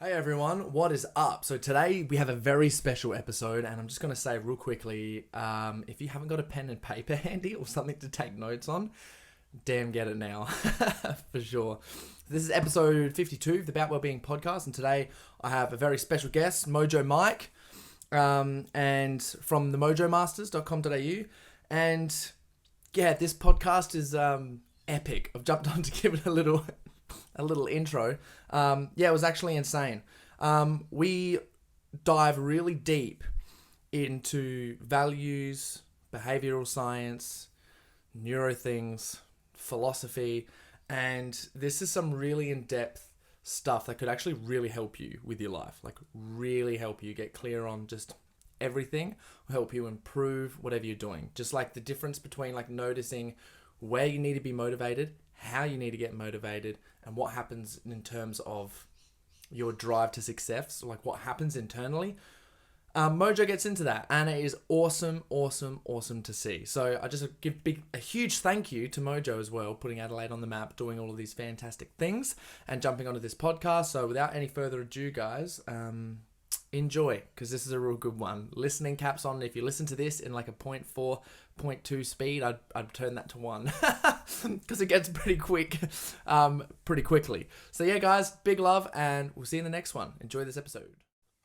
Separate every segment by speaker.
Speaker 1: Hey everyone, what is up? So today we have a very special episode, and I'm just going to say real quickly, if you haven't got a pen and paper handy or something to take notes on, damn get it now, for sure. This is episode 52 of the ABoutWellbeing podcast, and today I have a very special guest, Mojo Mike, and from the mojomasters.com.au, and yeah, this podcast is epic. I've jumped on to give it a little intro. It was actually insane. We dive really deep into values, behavioral science, neuro things, philosophy, and this is some really in-depth stuff that could actually really help you with your life, like really help you get clear on just everything, help you improve whatever you're doing. Just like the difference between like noticing where you need to be motivated, how you need to get motivated, and what happens in terms of your drive to success, like what happens internally. Mojo gets into that, and it is awesome to see. So I just give a huge thank you to Mojo as well, putting Adelaide on the map, doing all of these fantastic things, and jumping onto this podcast. So without any further ado, guys, enjoy, because this is a real good one. Listening caps on. If you listen to this in like a 0.4, 0.2 speed, I'd turn that to 1 because it gets pretty quick, pretty quickly. So yeah, guys, big love, and we'll see you in the next one. Enjoy this episode.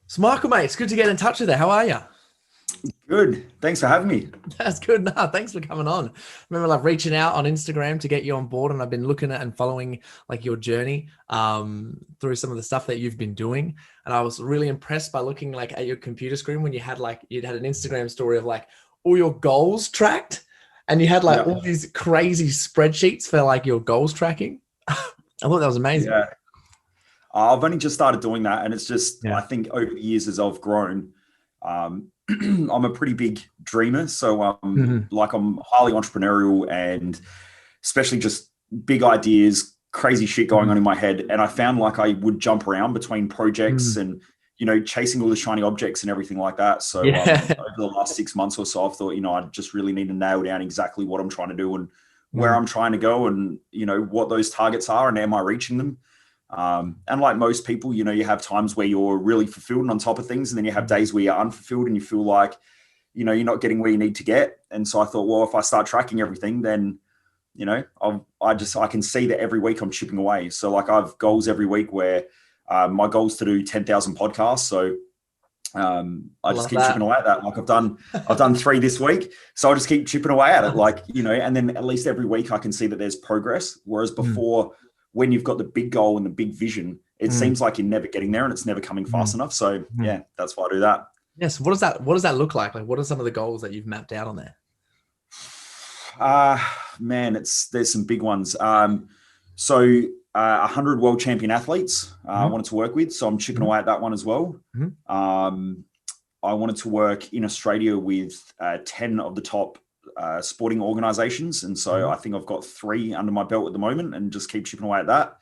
Speaker 1: So Michael, mate, it's good to get in touch with you. How are you?
Speaker 2: Good. Thanks for having me.
Speaker 1: That's good. No, thanks for coming on. I remember like reaching out on Instagram to get you on board, and I've been looking at and following like your journey through some of the stuff that you've been doing. And I was really impressed by looking like at your computer screen when you'd had an Instagram story of like all your goals tracked, and you had like all these crazy spreadsheets for like your goals tracking. I thought that was amazing.
Speaker 2: Yeah. I've only just started doing that, and it's just, I think over the years as I've grown, I'm a pretty big dreamer. So I'm highly entrepreneurial, and especially just big ideas, crazy shit going on in my head. And I found like I would jump around between projects and, chasing all the shiny objects and everything like that. So over the last 6 months or so, I've thought, I just really need to nail down exactly what I'm trying to do and where I'm trying to go, and, what those targets are and am I reaching them? And like most people, you have times where you're really fulfilled and on top of things, and then you have days where you're unfulfilled and you feel like, you're not getting where you need to get. And so I thought, well, if I start tracking everything, then, I can see that every week I'm chipping away. So like I've goals every week where my goal is to do 10,000 podcasts. So I just keep chipping away at that. Like I've done 3 this week. So I'll just keep chipping away at it. Like, and then at least every week I can see that there's progress. Whereas before, when you've got the big goal and the big vision, it seems like you're never getting there and it's never coming fast enough. So yeah, that's why I do that.
Speaker 1: Yes. What does that look like? Like, what are some of the goals that you've mapped out on there?
Speaker 2: Man, there's some big ones. 100 world champion athletes I wanted to work with. So I'm chipping away at that one as well. I wanted to work in Australia with 10 of the top sporting organizations. And so I think I've got 3 under my belt at the moment, and just keep chipping away at that.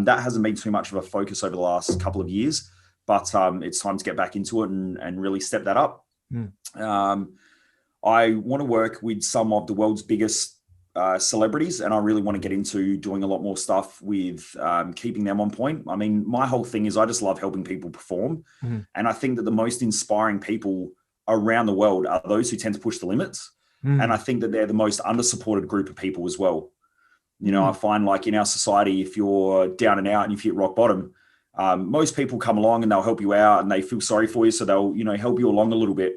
Speaker 2: That hasn't been too much of a focus over the last couple of years, but it's time to get back into it and really step that up. I want to work with some of the world's biggest celebrities, and I really want to get into doing a lot more stuff with keeping them on point. I mean, my whole thing is I just love helping people perform. And I think that the most inspiring people around the world are those who tend to push the limits. And I think that they're the most under-supported group of people as well. I find like in our society, if you're down and out and you've hit rock bottom, most people come along and they'll help you out and they feel sorry for you. So they'll, help you along a little bit.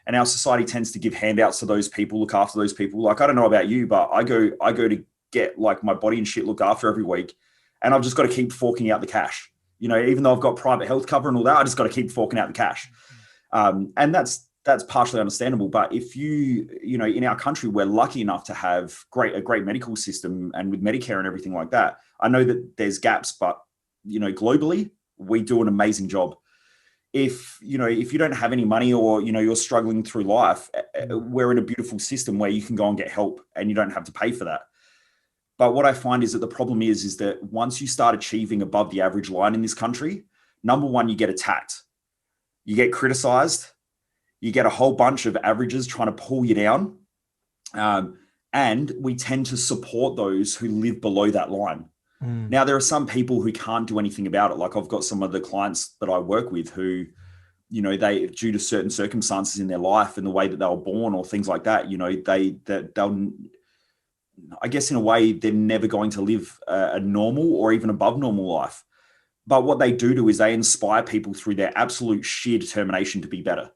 Speaker 2: And our society tends to give handouts to those people, look after those people. Like, I don't know about you, but I go to get like my body and shit looked after every week. And I've just got to keep forking out the cash. Even though I've got private health cover and all that, I just got to keep forking out the cash. And that's partially understandable. But if in our country, we're lucky enough to have a great medical system, and with Medicare and everything like that, I know that there's gaps, but, globally, we do an amazing job. If you don't have any money, or, you're struggling through life, we're in a beautiful system where you can go and get help and you don't have to pay for that. But what I find is that the problem is that once you start achieving above the average line in this country, number one, you get attacked, you get criticized, you get a whole bunch of averages trying to pull you down. And we tend to support those who live below that line. Now, there are some people who can't do anything about it. Like I've got some of the clients that I work with who, they, due to certain circumstances in their life and the way that they were born or things like that, they'll, I guess in a way, they're never going to live a normal or even above normal life. But what they do is they inspire people through their absolute sheer determination to be better.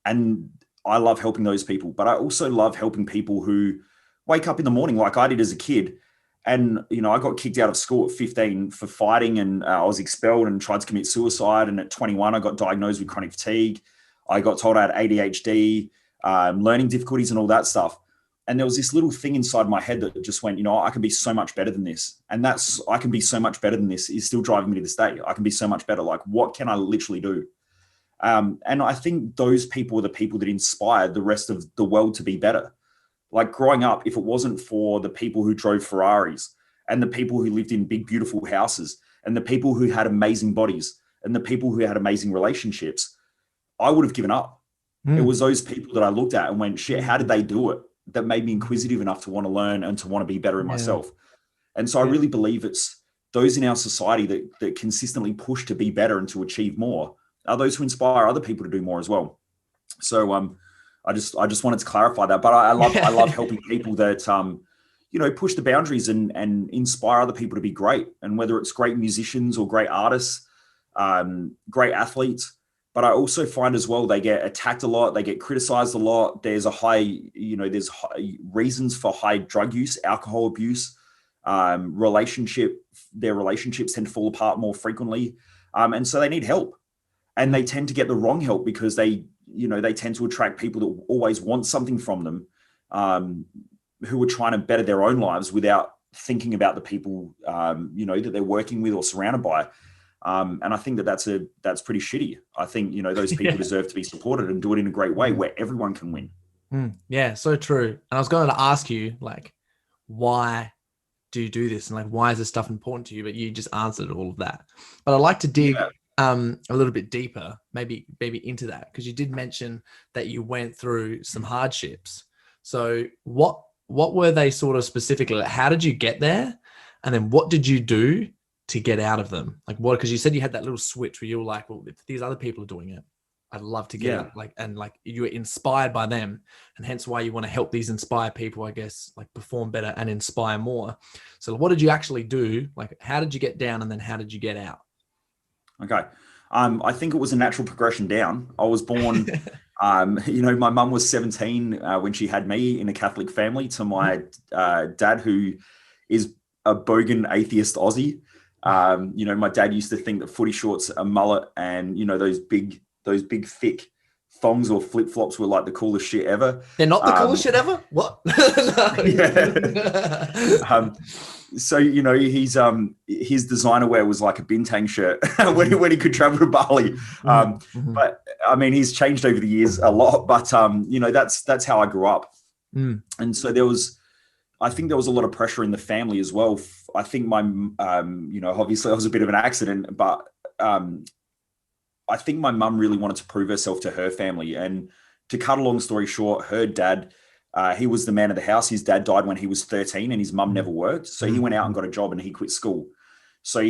Speaker 2: And I love helping those people, but I also love helping people who wake up in the morning like I did as a kid. And, I got kicked out of school at 15 for fighting, and I was expelled and tried to commit suicide. And at 21, I got diagnosed with chronic fatigue. I got told I had ADHD, learning difficulties and all that stuff. And there was this little thing inside my head that just went, I can be so much better than this. And I can be so much better than this is still driving me to this day. I can be so much better. Like, what can I literally do? And I think those people are the people that inspired the rest of the world to be better. Like growing up, if it wasn't for the people who drove Ferraris and the people who lived in big, beautiful houses and the people who had amazing bodies and the people who had amazing relationships, I would have given up. It was those people that I looked at and went, shit, how did they do it? That made me inquisitive enough to want to learn and to want to be better in myself. And so I really believe it's those in our society that consistently push to be better and to achieve more are those who inspire other people to do more as well. So I just wanted to clarify that. But I love helping people that push the boundaries and inspire other people to be great. And whether it's great musicians or great artists, great athletes. But I also find as well, they get attacked a lot. They get criticized a lot. There's there's reasons for high drug use, alcohol abuse, their relationships tend to fall apart more frequently. And so they need help, and they tend to get the wrong help because they tend to attract people that always want something from them, who are trying to better their own lives without thinking about the people, that they're working with or surrounded by. And I think that's pretty shitty. I think, those people deserve to be supported and do it in a great way where everyone can win.
Speaker 1: Yeah, so true. And I was going to ask you, like, why do you do this? And like, why is this stuff important to you? But you just answered all of that. But I'd like to dig a little bit deeper, maybe into that, because you did mention that you went through some hardships. So what were they sort of specifically? Like, how did you get there? And then what did you do to get out of them? Like what, because you said you had that little switch where you were like, well, if these other people are doing it, I'd love to get it. Like, and like you were inspired by them, and hence why you want to help these inspired people, I guess, like perform better and inspire more. So what did you actually do? Like, how did you get down, and then how did you get out?
Speaker 2: Okay. I think it was a natural progression down. I was born, my mum was 17 when she had me in a Catholic family, to my dad, who is a bogan atheist Aussie. My dad used to think that footy shorts, a mullet, and those big thick thongs or flip flops were like the coolest shit ever.
Speaker 1: They're not the coolest shit ever. What?
Speaker 2: So his designer wear was like a bintang shirt when he could travel to Bali. But I mean, he's changed over the years a lot. But that's how I grew up. And so I think there was a lot of pressure in the family as well. I think my, obviously I was a bit of an accident, but I think my mum really wanted to prove herself to her family. And to cut a long story short, her dad, he was the man of the house. His dad died when he was 13 and his mum never worked. So he went out and got a job and he quit school. So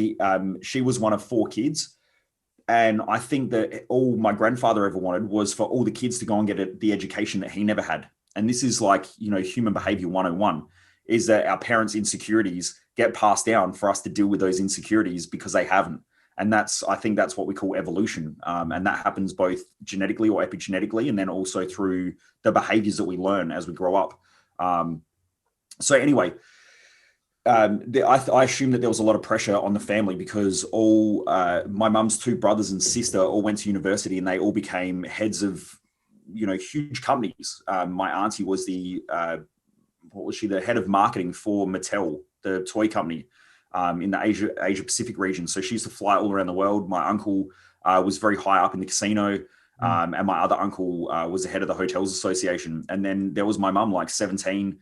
Speaker 2: she was one of 4 kids. And I think that all my grandfather ever wanted was for all the kids to go and get the education that he never had. And this is like, human behavior 101, is that our parents' insecurities get passed down for us to deal with those insecurities because they haven't. And I think that's what we call evolution. And that happens both genetically or epigenetically, and then also through the behaviors that we learn as we grow up. So anyway, I assume that there was a lot of pressure on the family because all my mum's 2 brothers and sister all went to university, and they all became heads of, huge companies. My auntie was the head of marketing for Mattel, the toy company. In the Asia Pacific region. So she used to fly all around the world. My uncle was very high up in the casino. And my other uncle was the head of the Hotels Association. And then there was my mum, like 17,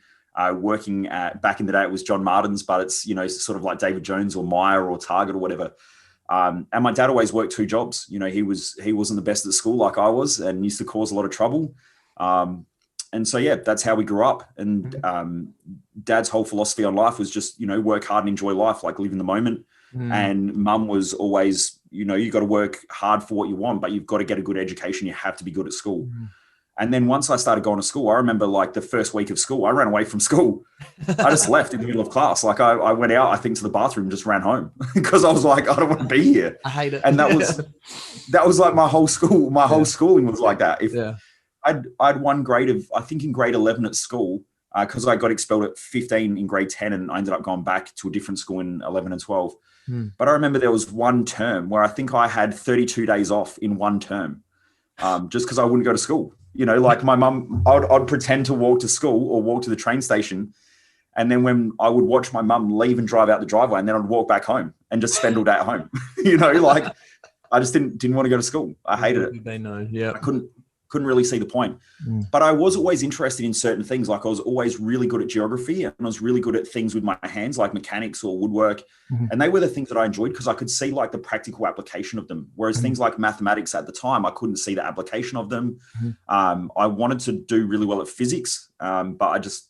Speaker 2: working at, back in the day, it was John Martin's, but it's, sort of like David Jones or Myer or Target or whatever. And my dad always worked 2 jobs. He wasn't the best at school like I was, and used to cause a lot of trouble. And so, yeah, that's how we grew up. And dad's whole philosophy on life was just, work hard and enjoy life, like live in the moment. And mum was always, you got to work hard for what you want, but you've got to get a good education. You have to be good at school. And then once I started going to school, I remember like the first week of school, I ran away from school. I just left in the middle of class. Like I went out, I think, to the bathroom and just ran home because I was like, I don't want to be here.
Speaker 1: I hate it.
Speaker 2: And that was like my whole school. My whole schooling was like that. I'd one grade of, I think in grade 11 at school, because I got expelled at 15 in grade 10 and I ended up going back to a different school in 11 and 12. But I remember there was one term where I think I had 32 days off in one term just because I wouldn't go to school. Like my mum, I'd pretend to walk to school or walk to the train station. And then when I would watch my mum leave and drive out the driveway, and then I'd walk back home and just spend all day at home, like I just didn't want to go to school. I hated it.
Speaker 1: They know. Yeah.
Speaker 2: I couldn't really see the point, but I was always interested in certain things. Like I was always really good at geography and I was really good at things with my hands, like mechanics or woodwork. And they were the things that I enjoyed because I could see like the practical application of them. Whereas things like mathematics at the time, I couldn't see the application of them. I wanted to do really well at physics, but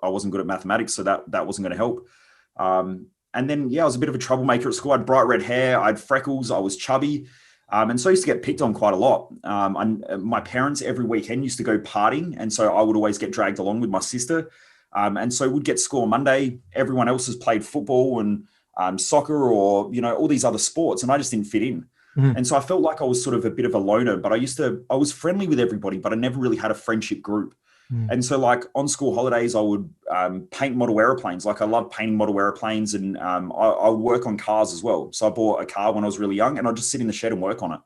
Speaker 2: I wasn't good at mathematics. So that wasn't going to help. And then, I was a bit of a troublemaker at school. I had bright red hair. I had freckles. I was chubby. And so I used to get picked on quite a lot. My parents every weekend used to go partying. And so I would always get dragged along with my sister. And so we'd get to school on Monday. Everyone else has played football and soccer or, all these other sports. And I just didn't fit in. And so I felt like I was sort of a bit of a loner, but I was friendly with everybody, but I never really had a friendship group. And so like on school holidays, I would paint model airplanes. Like I love painting model airplanes and I would work on cars as well. So I bought a car when I was really young and I'd just sit in the shed and work on it.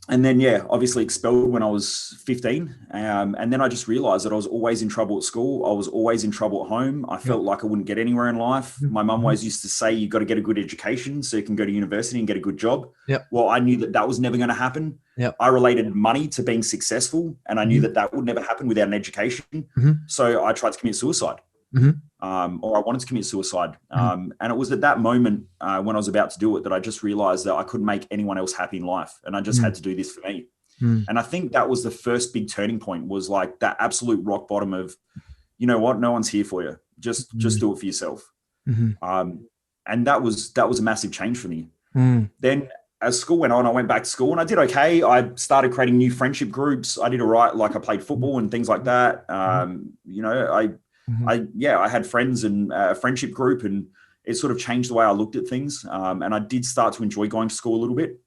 Speaker 2: And then, obviously expelled when I was 15. And then I just realized that I was always in trouble at school. I was always in trouble at home. I felt like I wouldn't get anywhere in life. My mum always used to say, you got to get a good education so you can go to university and get a good job. Well, I knew that was never going to happen. I related money to being successfal and I knew that would never happen without an education. So I tried to commit suicide. Or I wanted to commit suicide. And it was at that moment when I was about to do it that I just realized that I couldn't make anyone else happy in life. And I just had to do this for me. And I think that was the first big turning point, was like that absolute rock bottom of, you know what, no one's here for you. Just do it for yourself. And that was a massive change for me. Then as school went on, I went back to school and I did okay. I started creating new friendship groups. I did all right. Like I played football and things like that. I had friends and a friendship group and it sort of changed the way I looked at things. And I did start to enjoy going to school a little bit,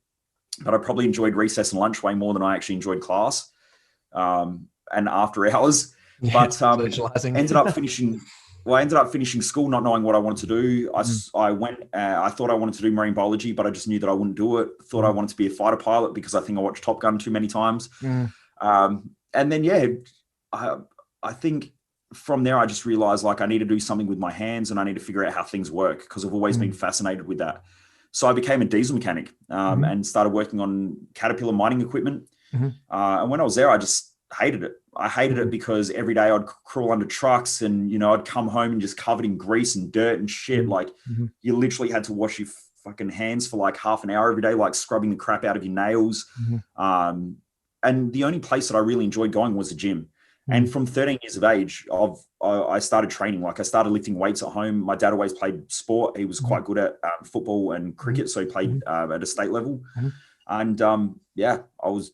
Speaker 2: but I probably enjoyed recess and lunch way more than I actually enjoyed class and after hours. But ended up finishing school not knowing what I wanted to do. I thought I wanted to do marine biology, but I just knew that I wouldn't do it. Thought I wanted to be a fighter pilot because I think I watched Top Gun too many times. And then, I think from there, I just realized like I need to do something with my hands and I need to figure out how things work because I've always been fascinated with that. So I became a diesel mechanic and started working on Caterpillar mining equipment. And when I was there, I just hated it. I hated it because every day I'd crawl under trucks and, I'd come home and just covered in grease and dirt and shit. Like you literally had to wash your fucking hands for like half an hour every day, like scrubbing the crap out of your nails. And the only place that I really enjoyed going was the gym. And from 13 years of age, I started training. Like I started lifting weights at home. My dad always played sport. He was quite good at football and cricket. So he played at a state level. And that was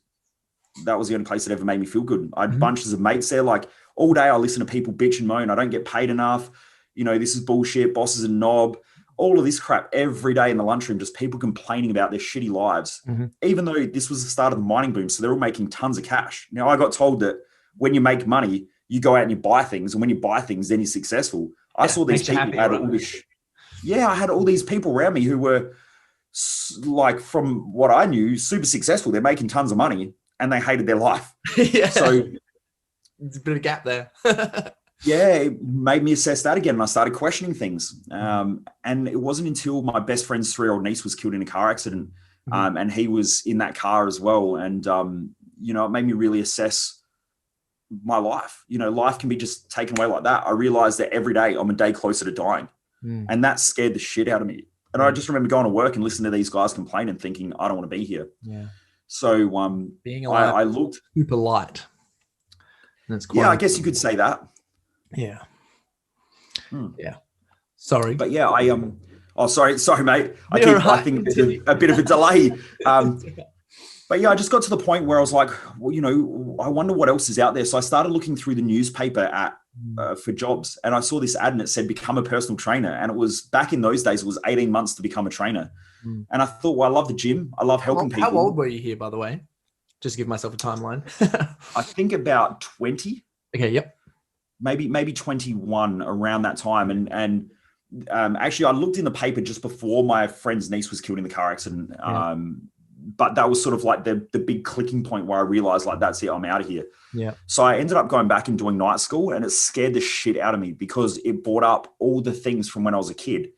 Speaker 2: the only place that ever made me feel good. I had bunches of mates there. Like all day I listen to people bitch and moan. I don't get paid enough. This is bullshit. Boss is a knob. All of this crap every day in the lunchroom, just people complaining about their shitty lives, even though this was the start of the mining boom. So they're all making tons of cash. Now I got told that when you make money, you go out and you buy things. And when you buy things, then you're successful. I saw these people happy, had all this. I had all these people around me who were like, from what I knew, super successful. They're making tons of money and they hated their life. So
Speaker 1: there's a bit of a gap there.
Speaker 2: It made me assess that again. And I started questioning things. And it wasn't until my best friend's 3-year-old niece was killed in a car accident. And he was in that car as well. And, it made me really assess my life. Life can be just taken away like that. I realized that every day I'm a day closer to dying. And that scared the shit out of me. And I just remember going to work and listening to these guys complain and thinking, I don't want to be here. So
Speaker 1: being alive,
Speaker 2: I looked
Speaker 1: super light. That's quite.
Speaker 2: Yeah, I guess you could say that.
Speaker 1: Yeah. Yeah. Sorry.
Speaker 2: But yeah, oh, sorry, mate. I think there's a bit of a delay. But yeah, I just got to the point where I was like, well, I wonder what else is out there. So I started looking through the newspaper for jobs, and I saw this ad and it said, become a personal trainer. And it was back in those days, it was 18 months to become a trainer. And I thought, well, I love the gym. I love helping people.
Speaker 1: How old were you here, by the way? Just give myself a timeline.
Speaker 2: I think about 20.
Speaker 1: Okay. Yep.
Speaker 2: Maybe 21 around that time. And actually, I looked in the paper just before my friend's niece was killed in the car accident. Yeah. But that was sort of like the big clicking point where I realized, like, that's it, I'm out of here.
Speaker 1: Yeah.
Speaker 2: So I ended up going back and doing night school, and it scared the shit out of me because it brought up all the things from when I was a kid.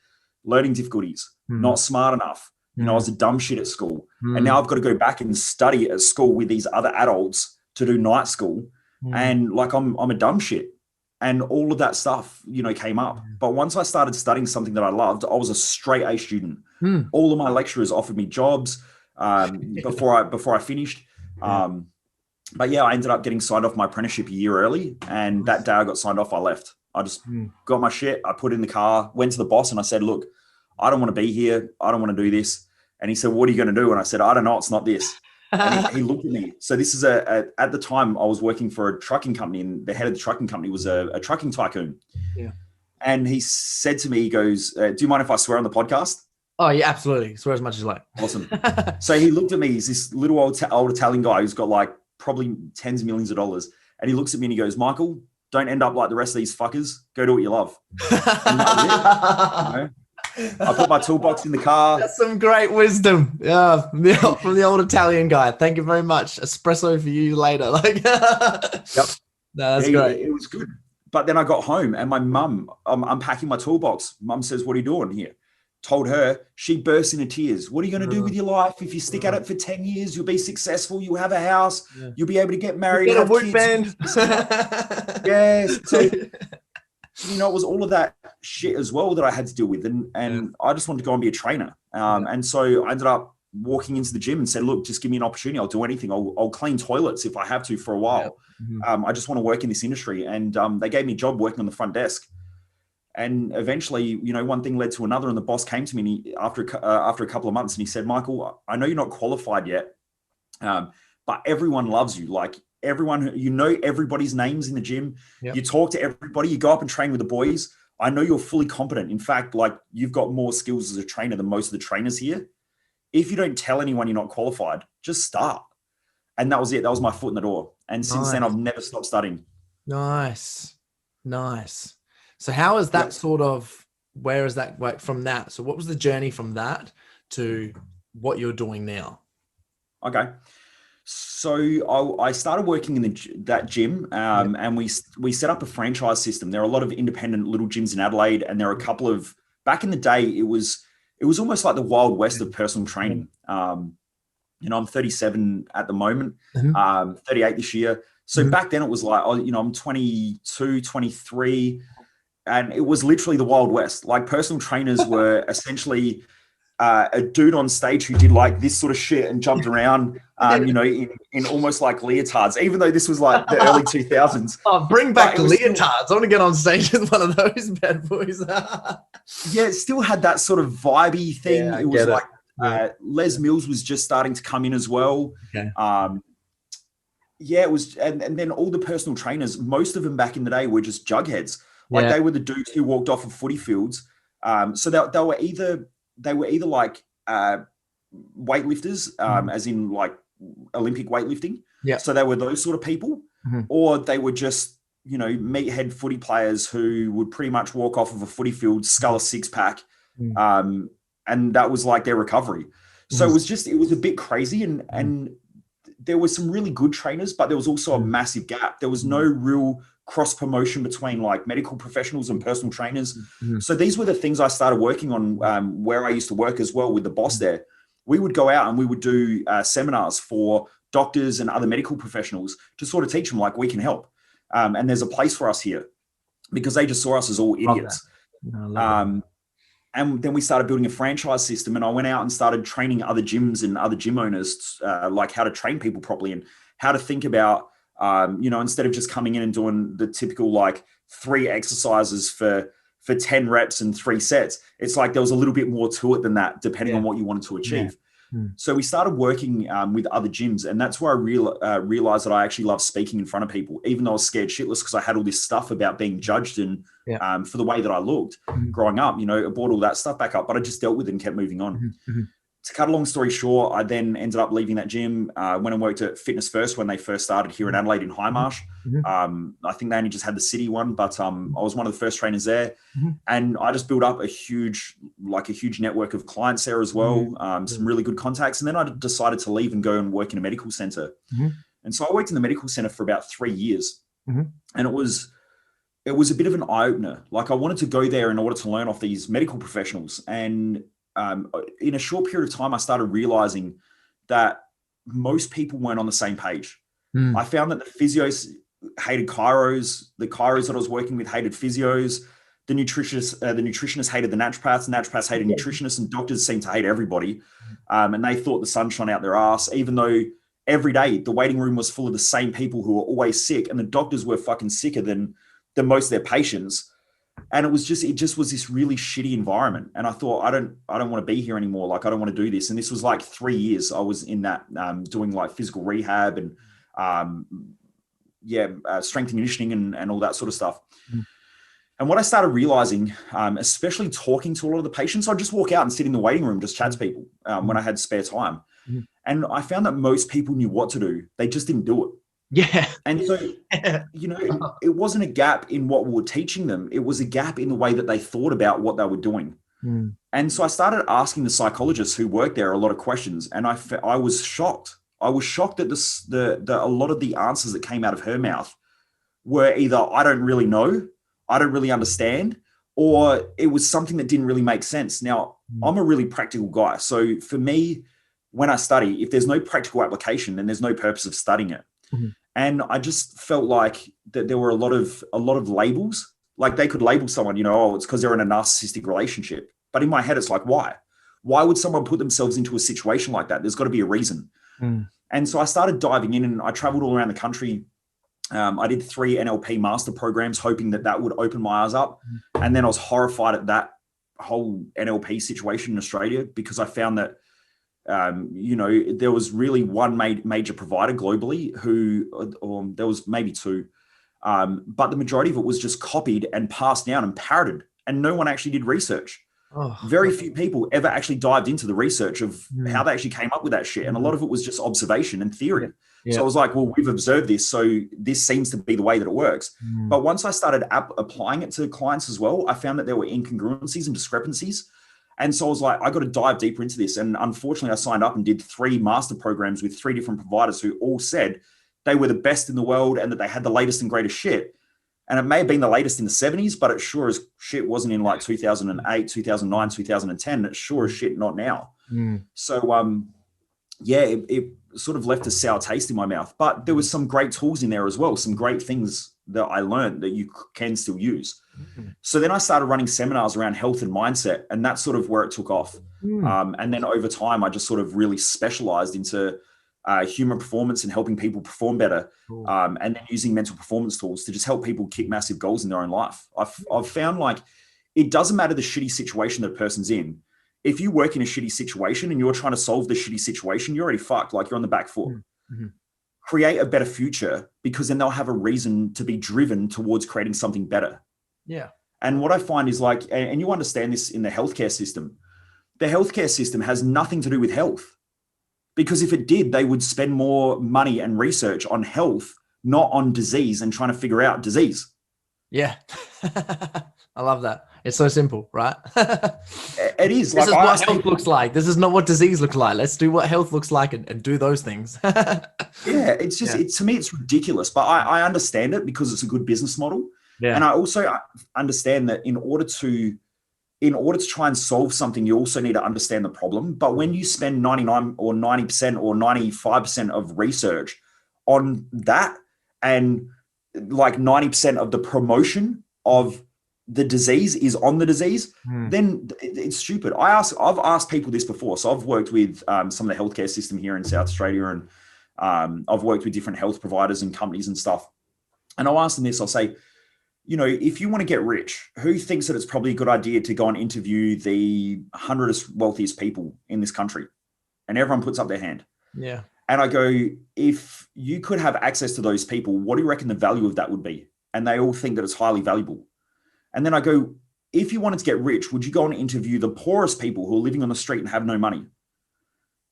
Speaker 2: Learning difficulties, not smart enough. I was a dumb shit at school. And now I've got to go back and study at school with these other adults to do night school. And like, I'm a dumb shit. And all of that stuff, came up. But once I started studying something that I loved, I was a straight A student. All of my lecturers offered me jobs before I finished. But yeah, I ended up getting signed off my apprenticeship a year early. And that day I got signed off, I left. I just got my shit. I put it in the car, went to the boss, and I said, look, I don't want to be here. I don't want to do this. And he said, what are you going to do? And I said, I don't know. It's not this. And he looked at me. So this is at the time I was working for a trucking company, and the head of the trucking company was a trucking tycoon. Yeah. And he said to me, he goes, do you mind if I swear on the podcast?
Speaker 1: Oh yeah, absolutely. Swear as much as you like.
Speaker 2: Awesome. So he looked at me. He's this little old Italian guy who's got like probably tens of millions of dollars. And he looks at me and he goes, Michael, don't end up like the rest of these fuckers. Go do what you love. And that was it. I put my toolbox in the car.
Speaker 1: That's some great wisdom. Yeah, from the old Italian guy. Thank you very much. Espresso for you later. Like,
Speaker 2: yep.
Speaker 1: No, that's great.
Speaker 2: It was good. But then I got home and my mum, I'm unpacking my toolbox. Mum says, what are you doing here? Told her, she burst into tears. What are you going to do with your life? If you stick at it for 10 years, you'll be successful. You'll have a house. Yeah. You'll be able to get married.
Speaker 1: Get a wood band.
Speaker 2: Yes. So, it was all of that shit as well that I had to deal with. And I just wanted to go and be a trainer. And so I ended up walking into the gym and said, look, just give me an opportunity. I'll do anything. I'll clean toilets if I have to for a while. I just want to work in this industry. And they gave me a job working on the front desk. And eventually, one thing led to another, and the boss came to me after a couple of months, and he said, Michael, I know you're not qualified yet, but everyone loves you. Like everyone, everybody's names in the gym. Yep. You talk to everybody. You go up and train with the boys. I know you're fully competent. In fact, like you've got more skills as a trainer than most of the trainers here. If you don't tell anyone you're not qualified, just start. And that was it. That was my foot in the door. And since then, I've never stopped studying.
Speaker 1: Nice. So how is that where is that like from that? So what was the journey from that to what you're doing now?
Speaker 2: Okay. So I started working in that gym and we set up a franchise system. There are a lot of independent little gyms in Adelaide, and there are a couple of, back in the day, it was almost like the Wild West of personal training. I'm 37 at the moment, 38 this year. So back then it was like, I'm 22, 23. And it was literally the Wild West. Like personal trainers were essentially a dude on stage who did like this sort of shit and jumped around, in almost like leotards, even though this was like the early 2000s.
Speaker 1: Oh, bring back leotards. I want to get on stage with one of those bad boys.
Speaker 2: Yeah, it still had that sort of vibey thing. Yeah, it was like Les Mills was just starting to come in as well. Okay. It was, and then all the personal trainers, most of them back in the day were just jugheads. Like they were the dudes who walked off of footy fields. So they were either like weightlifters, as in like Olympic weightlifting. Yeah. So they were those sort of people, or they were just, meathead footy players who would pretty much walk off of a footy field, scull a six pack. And that was like their recovery. So it was a bit crazy. And there were some really good trainers, but there was also a massive gap. There was no real cross promotion between like medical professionals and personal trainers. So these were the things I started working on where I used to work as well with the boss there. We would go out and we would do seminars for doctors and other medical professionals to sort of teach them like we can help. And there's a place for us here because they just saw us as all idiots. And then we started building a franchise system, and I went out and started training other gyms and other gym owners, like how to train people properly and how to think about Instead of just coming in and doing the typical like 3 exercises for 10 reps and 3 sets, it's like there was a little bit more to it than that, depending on what you wanted to achieve. So we started working with other gyms, and that's where I realized that I actually love speaking in front of people, even though I was scared shitless because I had all this stuff about being judged and for the way that I looked growing up. I brought all that stuff back up, but I just dealt with it and kept moving on. To cut a long story short, I then ended up leaving that gym, went and worked at Fitness First when they first started here in Adelaide in High Marsh. I think they only just had the city one, but I was one of the first trainers there. And I just built up a huge network of clients there as well, some really good contacts. And then I decided to leave and go and work in a medical center. And so I worked in the medical center for about 3 years. And it was a bit of an eye-opener. Like I wanted to go there in order to learn off these medical professionals. And in a short period of time, I started realizing that most people weren't on the same page. I found that the physios hated chiros, the chiros that I was working with hated physios, the nutritionists hated the naturopaths hated nutritionists, and doctors seemed to hate everybody. And they thought the sun shone out their ass, even though every day the waiting room was full of the same people who were always sick, and the doctors were fucking sicker than most of their patients. And it just was this really shitty environment. And I thought, I don't want to be here anymore. Like, I don't want to do this. And this was like 3 years I was in that, doing like physical rehab and, strength and conditioning and all that sort of stuff. And what I started realizing, especially talking to a lot of the patients, I'd just walk out and sit in the waiting room, just chat to people when I had spare time. And I found that most people knew what to do. They just didn't do it.
Speaker 1: Yeah.
Speaker 2: And so, it wasn't a gap in what we were teaching them. It was a gap in the way that they thought about what they were doing. And so I started asking the psychologists who worked there a lot of questions. And I was shocked. I was shocked that a lot of the answers that came out of her mouth were either, I don't really know, I don't really understand, or it was something that didn't really make sense. Now, I'm a really practical guy. So for me, when I study, if there's no practical application, then there's no purpose of studying it. And I just felt like that there were a lot of labels. Like they could label someone, it's because they're in a narcissistic relationship. But in my head, it's like, why? Why would someone put themselves into a situation like that? There's got to be a reason. And so I started diving in, and I traveled all around the country. I did 3 Nlp Master Programs, hoping that would open my eyes up. And then I was horrified at that whole NLP situation in Australia, because I found that there was really one major provider globally or there was maybe 2, but the majority of it was just copied and passed down and parroted, and no one actually did research. Very few people ever actually dived into the research of how they actually came up with that shit. And a lot of it was just observation and theory. So I was like, well, we've observed this, so this seems to be the way that it works. But once I started applying it to clients as well, I found that there were incongruencies and discrepancies. And so I was like, I got to dive deeper into this. And unfortunately, I signed up and did 3 master programs with 3 different providers who all said they were the best in the world and that they had the latest and greatest shit. And it may have been the latest in the 70s, but it sure as shit wasn't in like 2008, 2009, 2010. It's sure as shit not now. So, it sort of left a sour taste in my mouth. But there was some great tools in there as well, some great things that I learned that you can still use. So then I started running seminars around health and mindset, and that's sort of where it took off. And then over time, I just sort of really specialized into human performance and helping people perform better, and then using mental performance tools to just help people kick massive goals in their own life. I've found like it doesn't matter the shitty situation that a person's in. If you work in a shitty situation and you're trying to solve the shitty situation, you're already fucked. Like you're on the back foot. Create a better future, because then they'll have a reason to be driven towards creating something better.
Speaker 1: Yeah.
Speaker 2: And what I find is like, and you understand this in the healthcare system, the healthcare system has nothing to do with health, because if it did, they would spend more money and research on health, not on disease and trying to figure out disease.
Speaker 1: Yeah. I love that. It's so simple, right?
Speaker 2: It is.
Speaker 1: This is what health looks like. This is not what disease looks like. Let's do what health looks like and do those things.
Speaker 2: It's just, to me, it's ridiculous, but I understand it because it's a good business model. Yeah. And I also understand that in order to try and solve something, you also need to understand the problem. But when you spend 99 or 90% or 95% of research on that, and like 90% of the promotion of the disease is on the disease, then it's stupid. I've asked people this before. So I've worked with some of the healthcare system here in South Australia, I've worked with different health providers and companies and stuff. And I'll ask them this, I'll say, you know, if you want to get rich, who thinks that it's probably a good idea to go and interview the 100 wealthiest people in this country? And everyone puts up their hand.
Speaker 1: Yeah.
Speaker 2: And I go, if you could have access to those people, what do you reckon the value of that would be? And they all think that it's highly valuable. And then I go, if you wanted to get rich, would you go and interview the poorest people who are living on the street and have no money?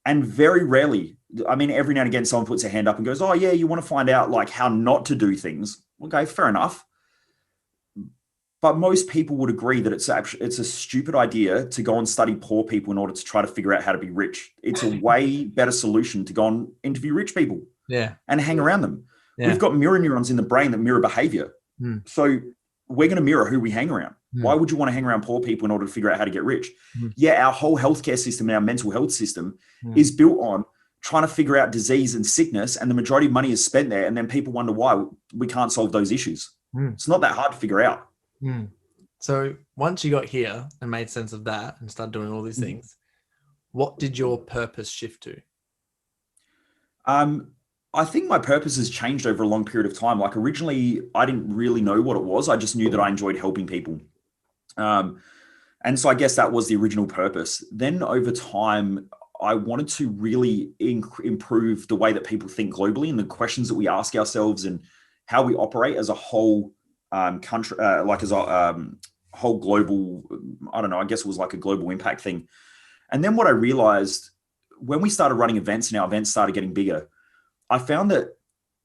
Speaker 2: And very rarely, I mean, every now and again, someone puts their hand up and goes, oh yeah, you want to find out like how not to do things. Okay, fair enough. But most people would agree that it's a stupid idea to go and study poor people in order to try to figure out how to be rich. It's a way better solution to go and interview rich people and hang around them. Yeah. We've got mirror neurons in the brain that mirror behavior. So we're going to mirror who we hang around. Why would you want to hang around poor people in order to figure out how to get rich? Yeah, our whole healthcare system and our mental health system is built on trying to figure out disease and sickness, and the majority of money is spent there, and then people wonder why we can't solve those issues. It's not that hard to figure out.
Speaker 1: So once you got here and made sense of that and started doing all these things, what did your purpose shift to?
Speaker 2: I think my purpose has changed over a long period of time. Like originally, I didn't really know what it was. I just knew that I enjoyed helping people. And so I guess that was the original purpose. Then over time, I wanted to really improve the way that people think globally and the questions that we ask ourselves and how we operate as a whole country, like as a whole global, I don't know, I guess it was like a global impact thing. And then what I realized when we started running events and our events started getting bigger, I found that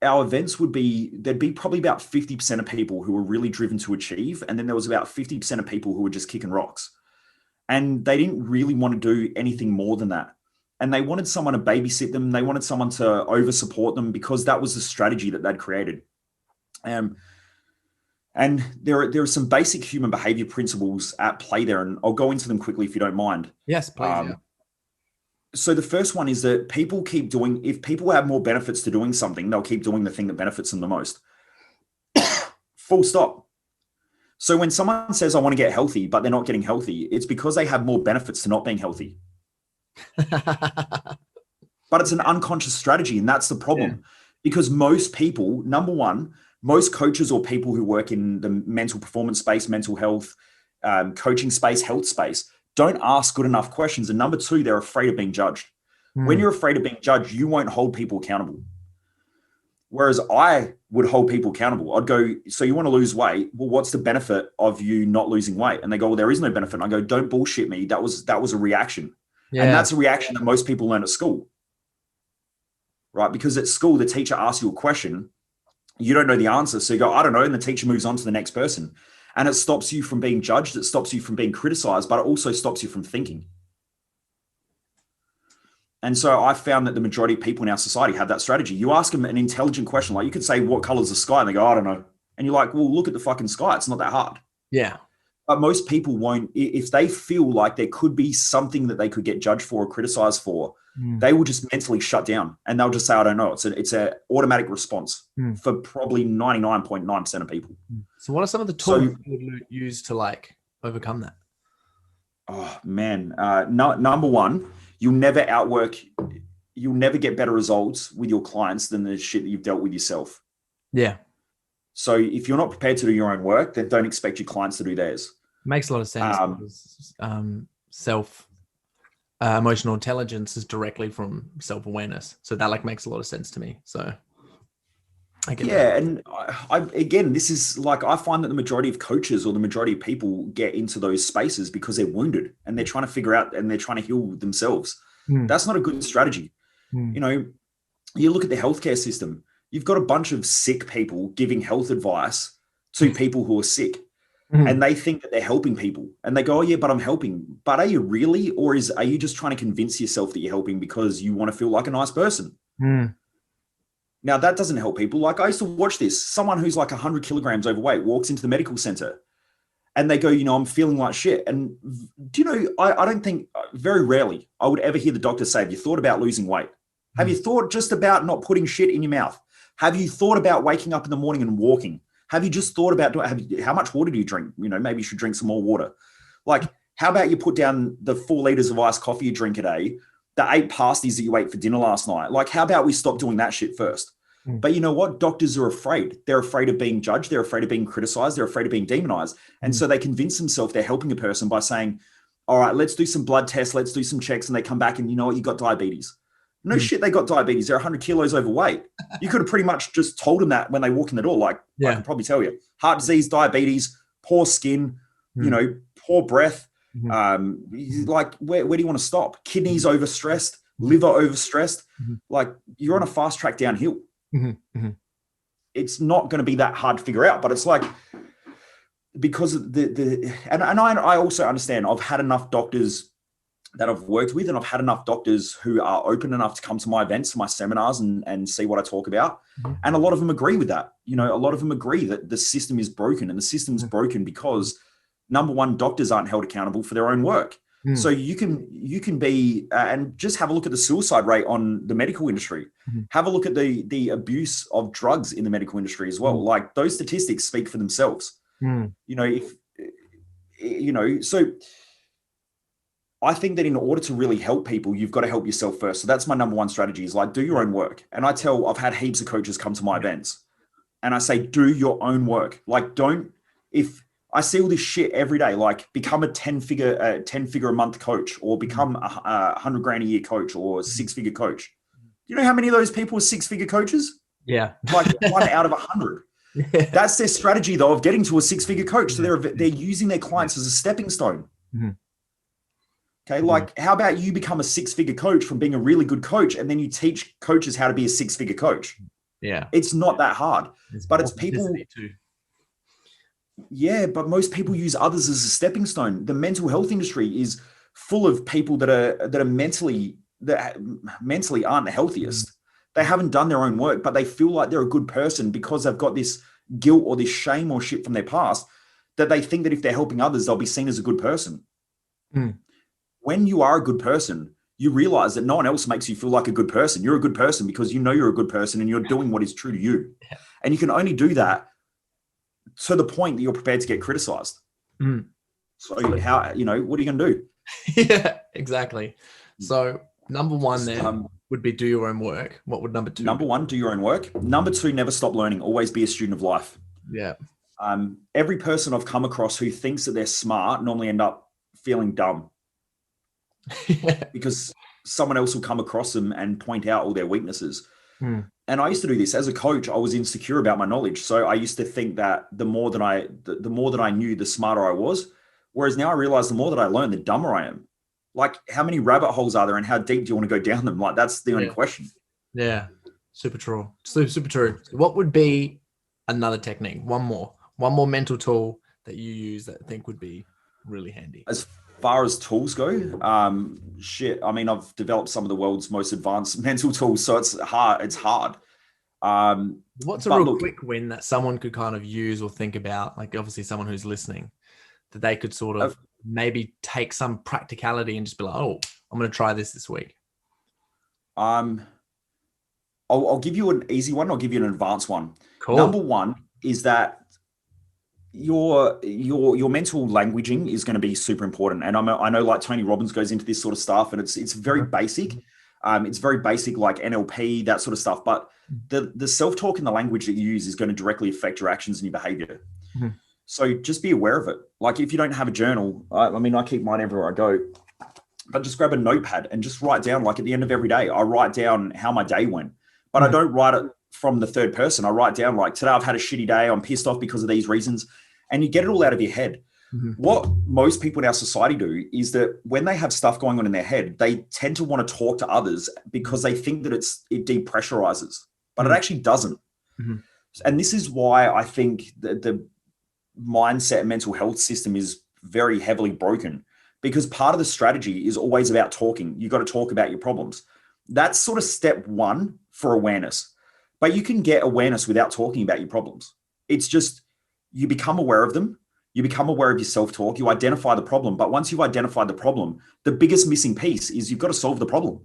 Speaker 2: our events there'd be probably about 50% of people who were really driven to achieve. And then there was about 50% of people who were just kicking rocks. And they didn't really want to do anything more than that. And they wanted someone to babysit them. They wanted someone to over support them because that was the strategy that they'd created. And there are some basic human behavior principles at play there. And I'll go into them quickly if you don't mind.
Speaker 1: Yes, please.
Speaker 2: So the first one is that people keep doing, if people have more benefits to doing something, they'll keep doing the thing that benefits them the most. Full stop. So when someone says, I want to get healthy, but they're not getting healthy, it's because they have more benefits to not being healthy. But it's an unconscious strategy. And that's the problem because most people, number one, most coaches or people who work in the mental performance space, mental health, coaching space, health space, don't ask good enough questions. And number two, they're afraid of being judged. When you're afraid of being judged, you won't hold people accountable. Whereas I would hold people accountable. I'd go, so you want to lose weight? Well, what's the benefit of you not losing weight? And they go, well, there is no benefit. And I go, don't bullshit me. That was a reaction. Yeah. And that's a reaction that most people learn at school, right? Because at school, the teacher asks you a question, you don't know the answer. So you go, I don't know. And the teacher moves on to the next person. And it stops you from being judged. It stops you from being criticized, but it also stops you from thinking. And so I found that the majority of people in our society have that strategy. You ask them an intelligent question, like you could say, what color is the sky? And they go, I don't know. And you're like, well, look at the fucking sky. It's not that hard.
Speaker 1: Yeah.
Speaker 2: But most people won't, if they feel like there could be something that they could get judged for or criticized for, they will just mentally shut down and they'll just say, I don't know. It's an automatic response for probably 99.9% of people.
Speaker 1: So what are some of the tools you would use to like overcome that?
Speaker 2: Oh man. Number one, you'll never get better results with your clients than the shit that you've dealt with yourself.
Speaker 1: Yeah.
Speaker 2: So if you're not prepared to do your own work, then don't expect your clients to do theirs.
Speaker 1: Makes a lot of sense. Emotional intelligence is directly from self-awareness. So that like makes a lot of sense to me. So I get that.
Speaker 2: And I again, this is like, I find that the majority of coaches or the majority of people get into those spaces because they're wounded and they're trying to figure out and they're trying to heal themselves. That's not a good strategy. You know, you look at the healthcare system, you've got a bunch of sick people giving health advice to people who are sick. And they think that they're helping people and they go, oh yeah, but I'm helping. But are you really? Or are you just trying to convince yourself that you're helping because you want to feel like a nice person? Now that doesn't help people. Like I used to watch this, someone who's like 100 kilograms overweight walks into the medical center and they go, you know, I'm feeling like shit. And do you know, I don't think, very rarely I would ever hear the doctor say, have you thought about losing weight? Have you thought just about not putting shit in your mouth? Have you thought about waking up in the morning and walking? Have you just thought about how much water do you drink? You know, maybe you should drink some more water. Like, how about you put down the 4 liters of iced coffee you drink a day the 8 pasties that you ate for dinner last night. Like, how about we stop doing that shit first? But you know what? Doctors are afraid. They're afraid of being judged. They're afraid of being criticized. They're afraid of being demonized. And so they convince themselves they're helping a person by saying, all right, let's do some blood tests. Let's do some checks. And they come back and you know what? You got diabetes. No shit, they got diabetes. They're 100 kilos overweight. You could have pretty much just told them that when they walk in the door. Like, I can probably tell you, heart disease, diabetes, poor skin, you know, poor breath. Like, where do you want to stop? Kidneys overstressed, liver overstressed. Like, you're on a fast track downhill. It's not going to be that hard to figure out, but it's like, because and I also understand, I've had enough doctors that I've worked with, and I've had enough doctors who are open enough to come to my events, to my seminars, and see what I talk about. And a lot of them agree with that. You know, a lot of them agree that the system is broken, and the system's broken because, number one, doctors aren't held accountable for their own work. So you can be, and just have a look at the suicide rate on the medical industry. Have a look at the abuse of drugs in the medical industry as well. Like, those statistics speak for themselves. You know, so I think that in order to really help people, you've got to help yourself first. So that's my number one strategy, is like, do your own work. And I've had heaps of coaches come to my events, and I say, do your own work. Like, if I see all this shit every day, like, become a 10 figure a month coach, or become a 100 grand a year coach, or a 6-figure coach. You know how many of those people are 6-figure coaches?
Speaker 1: Yeah.
Speaker 2: Like 1 out of 100. That's their strategy, though, of getting to a 6-figure coach. So they're using their clients as a stepping stone. Okay. Like, how about you become a 6-figure coach from being a really good coach, and then you teach coaches how to be a 6-figure coach?
Speaker 1: Yeah.
Speaker 2: It's not that hard, but it's people. Yeah, but most people use others as a stepping stone. The mental health industry is full of people that are mentally aren't the healthiest. They haven't done their own work, but they feel like they're a good person because they've got this guilt or this shame or shit from their past, that they think that if they're helping others, they'll be seen as a good person. When you are a good person, you realize that no one else makes you feel like a good person. You're a good person because you know you're a good person, and you're doing what is true to you. And you can only do that to the point that you're prepared to get criticized. So how, you know, what are you going to do?
Speaker 1: Yeah, exactly. So number one then would be do your own work. What would number two
Speaker 2: Number
Speaker 1: be?
Speaker 2: one, do your own work. Number two, never stop learning. Always be a student of life.
Speaker 1: Yeah.
Speaker 2: Every person I've come across who thinks that they're smart normally end up feeling dumb because someone else will come across them and point out all their weaknesses. And I used to do this as a coach. I was insecure about my knowledge. So I used to think that the more that I knew, the smarter I was. Whereas now I realize the more that I learn, the dumber I am. Like, how many rabbit holes are there, and how deep do you want to go down them? Like, that's the only question.
Speaker 1: Yeah. Super true. Super true. What would be another technique? One more mental tool that you use that I think would be really handy.
Speaker 2: As far as tools go, I mean, I've developed some of the world's most advanced mental tools, so it's hard.
Speaker 1: What's a real quick win that someone could kind of use or think about? Like, obviously someone who's listening, that they could sort of maybe take some practicality and just be like, oh, I'm going to try this week.
Speaker 2: I'll give you an easy one. I'll give you an advanced one.
Speaker 1: Cool.
Speaker 2: Number one is that your mental languaging is going to be super important. And I know like Tony Robbins goes into this sort of stuff, and it's very basic. It's very basic, like NLP, that sort of stuff. But the self-talk and the language that you use is going to directly affect your actions and your behavior. So just be aware of it. Like, if you don't have a journal, I mean, I keep mine everywhere I go, but just grab a notepad and just write down, like, at the end of every day, I write down how my day went, but I don't write it from the third person. I write down, like, today I've had a shitty day. I'm pissed off because of these reasons. And you get it all out of your head. What most people in our society do is that when they have stuff going on in their head, they tend to want to talk to others because they think that it depressurizes, but it actually doesn't. And this is why I think that the mindset and mental health system is very heavily broken, because part of the strategy is always about talking. You got to talk about your problems. That's sort of step one for awareness, but you can get awareness without talking about your problems. It's just, you become aware of them. You become aware of your self-talk. You identify the problem. But once you've identified the problem, the biggest missing piece is you've got to solve the problem.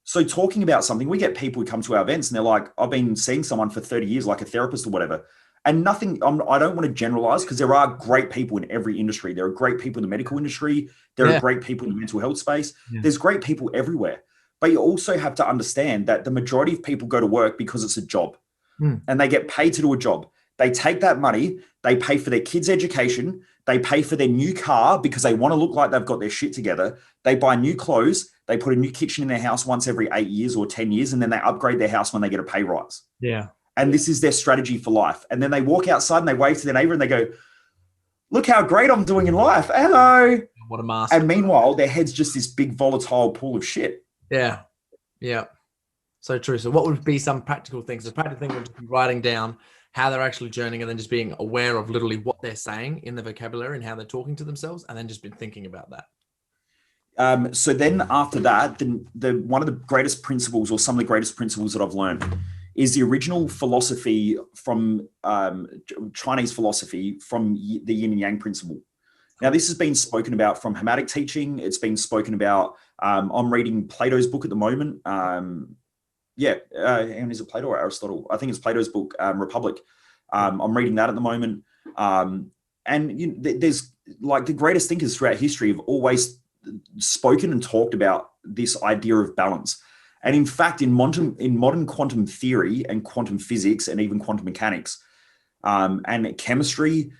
Speaker 2: So talking about something, we get people who come to our events and they're like, I've been seeing someone for 30 years, like a therapist or whatever. And nothing, I don't want to generalize, because there are great people in every industry. There are great people in the medical industry. There are great people in the mental health space. There's great people everywhere. But you also have to understand that the majority of people go to work because it's a job and they get paid to do a job. They take that money, they pay for their kids' education, they pay for their new car because they want to look like they've got their shit together. They buy new clothes, they put a new kitchen in their house once every 8 years or 10 years, and then they upgrade their house when they get a pay rise.
Speaker 1: Yeah.
Speaker 2: And this is their strategy for life. And then they walk outside and they wave to their neighbor and they go, look how great I'm doing in life. Hello.
Speaker 1: What a master.
Speaker 2: And meanwhile, their head's just this big volatile pool of shit.
Speaker 1: Yeah. Yeah. So true. So what would be some practical things? The practical thing would just be writing down how they're actually journeying, and then just being aware of literally what they're saying in the vocabulary and how they're talking to themselves, and then just been thinking about that.
Speaker 2: So then after that, one of the greatest principles, or some of the greatest principles that I've learned, is the original philosophy from Chinese philosophy, from the yin and yang principle. Now, this has been spoken about from Hermetic teaching. It's been spoken about. I'm reading Plato's book at the moment. And is it Plato or Aristotle? I think it's Plato's book, Republic. I'm reading that at the moment. And there's like the greatest thinkers throughout history have always spoken and talked about this idea of balance. And in fact, in modern quantum theory and quantum physics and even quantum mechanics and chemistry,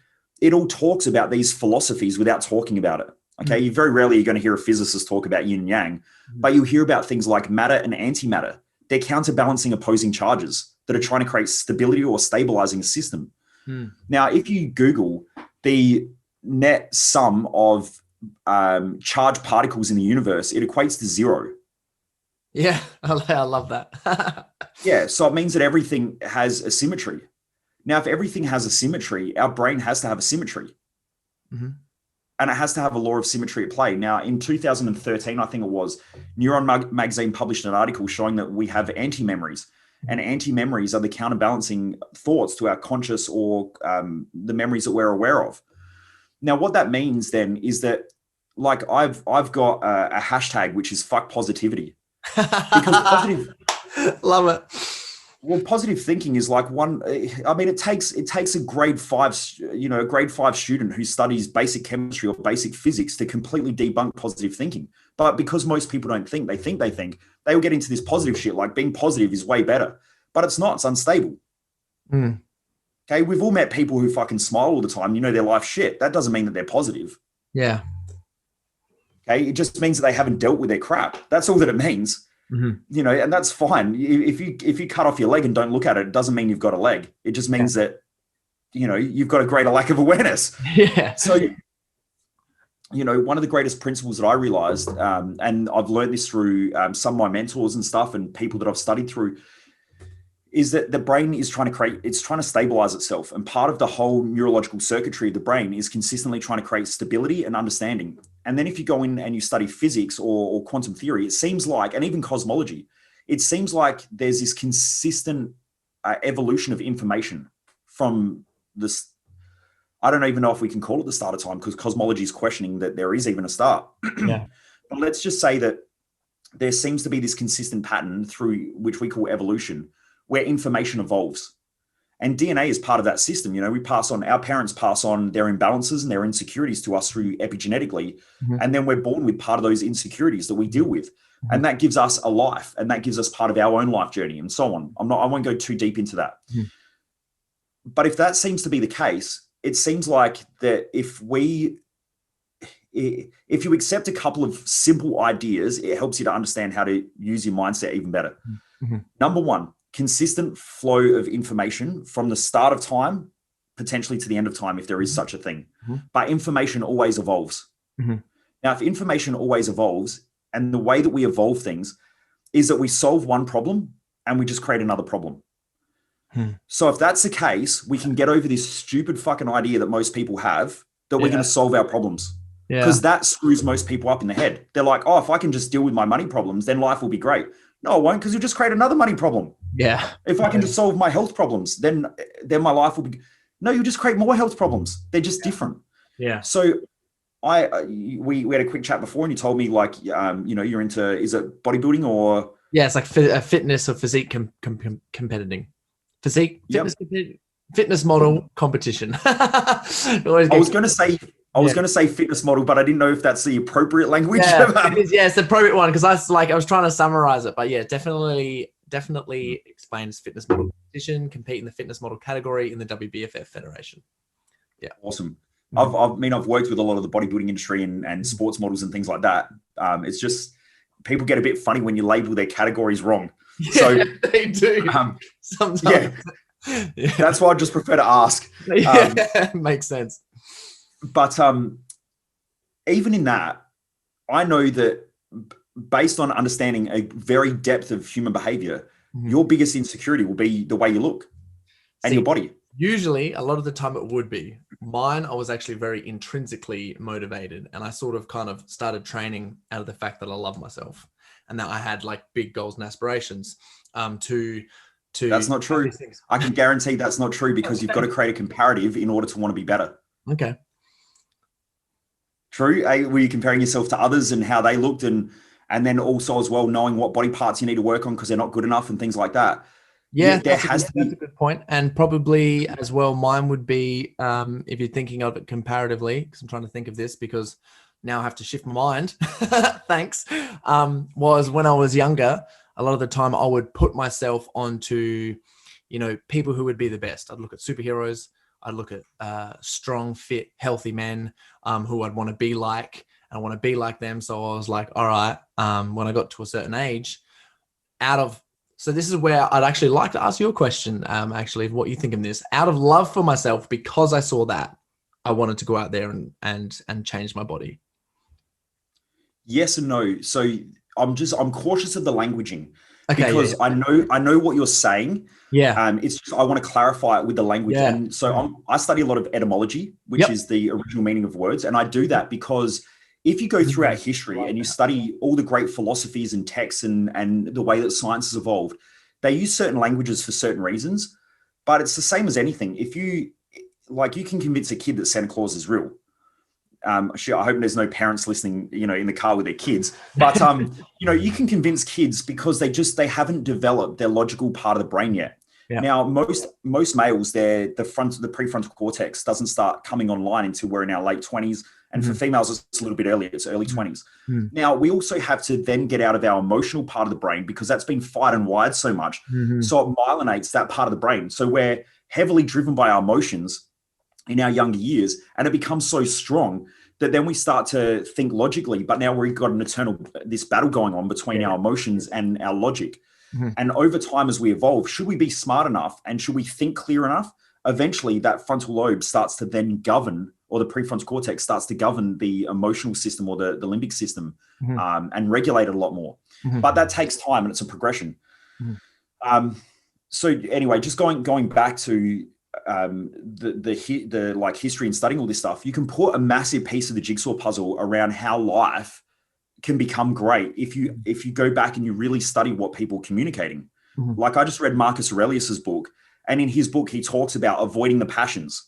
Speaker 2: it all talks about these philosophies without talking about it. Okay, very rarely you're going to hear a physicist talk about yin and yang, but you hear about things like matter and antimatter. They're counterbalancing opposing charges that are trying to create stability or stabilizing a system. Now, if you Google the net sum of charged particles in the universe, it equates to zero.
Speaker 1: Yeah, I love that.
Speaker 2: Yeah, so it means that everything has a symmetry. Now, if everything has a symmetry, our brain has to have a symmetry. And it has to have a law of symmetry at play. Now, in 2013, I think it was, Neuron magazine published an article showing that we have anti-memories. And anti-memories are the counterbalancing thoughts to our conscious or the memories that we're aware of. Now, what that means then is that, like, I've got a hashtag, which is fuck positivity. Because
Speaker 1: love it.
Speaker 2: Well, positive thinking is like it takes a grade 5 student who studies basic chemistry or basic physics to completely debunk positive thinking. But because most people don't think, they will get into this positive shit, like being positive is way better. But it's not, it's unstable. Okay, we've all met people who fucking smile all the time, their life's shit. That doesn't mean that they're positive.
Speaker 1: Yeah.
Speaker 2: Okay, it just means that they haven't dealt with their crap. That's all that it means. And that's fine. If you cut off your leg and don't look at it, it doesn't mean you've got a leg. It just means that, you've got a greater lack of awareness.
Speaker 1: Yeah.
Speaker 2: So, one of the greatest principles that I realized, and I've learned this through some of my mentors and stuff and people that I've studied through, is that the brain is trying to stabilize itself. And part of the whole neurological circuitry of the brain is consistently trying to create stability and understanding. And then if you go in and you study physics or quantum theory, it seems like, and even cosmology, it seems like there's this consistent evolution of information from this. I don't even know if we can call it the start of time, because cosmology is questioning that there is even a start.
Speaker 1: Yeah.
Speaker 2: But let's just say that there seems to be this consistent pattern through which we call evolution, where information evolves. And DNA is part of that system. Our parents pass on their imbalances and their insecurities to us through epigenetically. And then we're born with part of those insecurities that we deal with. And that gives us a life, and that gives us part of our own life journey and so on. I won't go too deep into that. But if that seems to be the case, it seems like that if you accept a couple of simple ideas, it helps you to understand how to use your mindset even better. Number one, consistent flow of information from the start of time, potentially to the end of time, if there is such a thing. But information always evolves. Now, if information always evolves, and the way that we evolve things is that we solve one problem and we just create another problem. So if that's the case, we can get over this stupid fucking idea that most people have that we're going to solve our problems. Because that screws most people up in the head. They're like, oh, if I can just deal with my money problems, then life will be great. No, it won't, because you'll just create another money problem.
Speaker 1: Yeah.
Speaker 2: If I can just solve my health problems, then my life will be. No, you just create more health problems. They're just different.
Speaker 1: Yeah.
Speaker 2: So we had a quick chat before, and you told me like, you're into, is it bodybuilding or?
Speaker 1: Yeah, it's like fitness or physique competing. Physique, fitness competing. fitness model competition.
Speaker 2: I was going to say fitness model, but I didn't know if that's the appropriate language.
Speaker 1: Yeah, it's the appropriate one because I was trying to summarize it, but yeah, definitely explains fitness model competition, compete in the fitness model category in the WBFF Federation. Yeah,
Speaker 2: awesome. I've worked with a lot of the bodybuilding industry and sports models and things like that. It's just people get a bit funny when you label their categories wrong.
Speaker 1: Yeah, so they do. Sometimes.
Speaker 2: Yeah, that's why I just prefer to ask.
Speaker 1: Makes sense.
Speaker 2: But even in that, I know that based on understanding a very depth of human behavior, your biggest insecurity will be the way you look and your body.
Speaker 1: Usually, a lot of the time it would be. Mine, I was actually very intrinsically motivated, and I sort of kind of started training out of the fact that I love myself and that I had like big goals and aspirations to
Speaker 2: That's not true. I can guarantee that's not true because you've got to create a comparative in order to want to be better.
Speaker 1: Okay.
Speaker 2: True. Were you comparing yourself to others and how they looked and then also as well knowing what body parts you need to work on because they're not good enough and things like that?
Speaker 1: Yeah, that's a good point. And probably as well, mine would be, if you're thinking of it comparatively, because I'm trying to think of this because now I have to shift my mind. Thanks. Was when I was younger, a lot of the time I would put myself onto, people who would be the best. I'd look at superheroes. I'd look at strong, fit, healthy men who I'd want to be like. I want to be like them. So I was like, all right, when I got to a certain age, so this is where I'd actually like to ask you a question, actually, of what you think of this. Out of love for myself, because I saw that, I wanted to go out there and change my body.
Speaker 2: Yes and no. So I'm cautious of the languaging because I know what you're saying.
Speaker 1: Yeah.
Speaker 2: It's just I want to clarify it with the language.
Speaker 1: Yeah.
Speaker 2: And so I study a lot of etymology, which is the original meaning of words. And I do that because if you go throughout history and you study all the great philosophies and texts and the way that science has evolved, they use certain languages for certain reasons, but it's the same as anything. If you can convince a kid that Santa Claus is real. I hope there's no parents listening, in the car with their kids, but you can convince kids because they haven't developed their logical part of the brain yet. Yeah. Now, most males, the prefrontal cortex doesn't start coming online until we're in our late 20s. And for females, it's a little bit earlier. It's early 20s. Now, we also have to then get out of our emotional part of the brain because that's been fired and wired so much. So it myelinates that part of the brain. So we're heavily driven by our emotions in our younger years. And it becomes so strong that then we start to think logically. But now we've got this battle going on between our emotions and our logic. And over time, as we evolve, should we be smart enough and should we think clear enough? Eventually, that frontal lobe starts to then govern, or the prefrontal cortex starts to govern the emotional system or the limbic system and regulate it a lot more. But that takes time and it's a progression. So anyway, just going back to the like history and studying all this stuff, you can put a massive piece of the jigsaw puzzle around how life can become great if you go back and you really study what people are communicating. Like I just read Marcus Aurelius's book, and in his book he talks about avoiding the passions.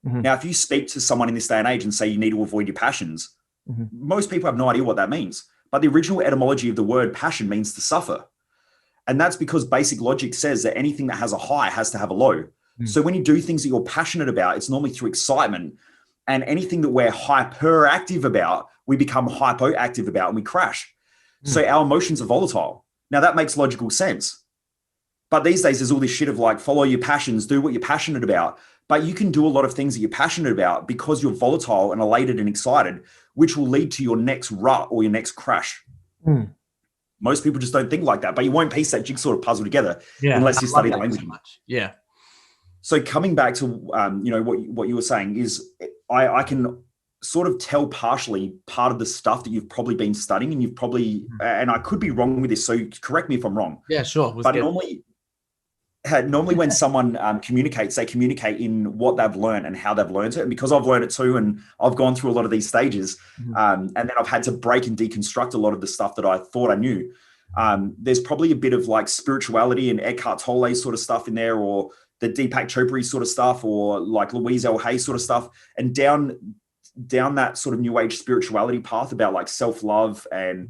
Speaker 2: Now, if you speak to someone in this day and age and say you need to avoid your passions, most people have no idea what that means. But the original etymology of the word passion means to suffer. And that's because basic logic says that anything that has a high has to have a low. So when you do things that you're passionate about, it's normally through excitement. And anything that we're hyperactive about, we become hypoactive about and we crash. So our emotions are volatile. Now that makes logical sense. But these days there's all this shit of like, follow your passions, do what you're passionate about. But you can do a lot of things that you're passionate about because you're volatile and elated and excited, which will lead to your next rut or your next crash. Most people just don't think like that, but you won't piece that jigsaw puzzle together unless you study the language.
Speaker 1: So much. Yeah.
Speaker 2: So coming back to, what you were saying is I can sort of tell partially part of the stuff that you've probably been studying and you've probably, and I could be wrong with this, so correct me if I'm wrong.
Speaker 1: Yeah, sure.
Speaker 2: But normally when someone communicates, they communicate in what they've learned and how they've learned it. And because I've learned it too, and I've gone through a lot of these stages, and then I've had to break and deconstruct a lot of the stuff that I thought I knew. There's probably a bit of like spirituality and Eckhart Tolle sort of stuff in there, or the Deepak Chopra sort of stuff, or like Louise L. Hay sort of stuff. And down that sort of new age spirituality path about like self-love and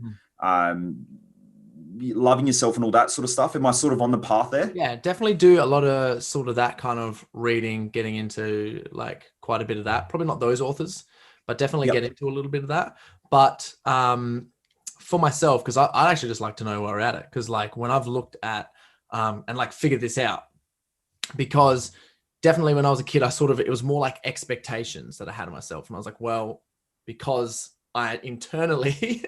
Speaker 2: loving yourself and all that sort of stuff? Am I sort of on the path there?
Speaker 1: Yeah, definitely do a lot of sort of that kind of reading, getting into like quite a bit of that. Probably not those authors, but definitely get into a little bit of that. But for myself, because I actually just like to know where we're at it. Because like when I've looked at and like figured this out, because definitely when I was a kid, it was more like expectations that I had of myself. And I was like, well, because I internally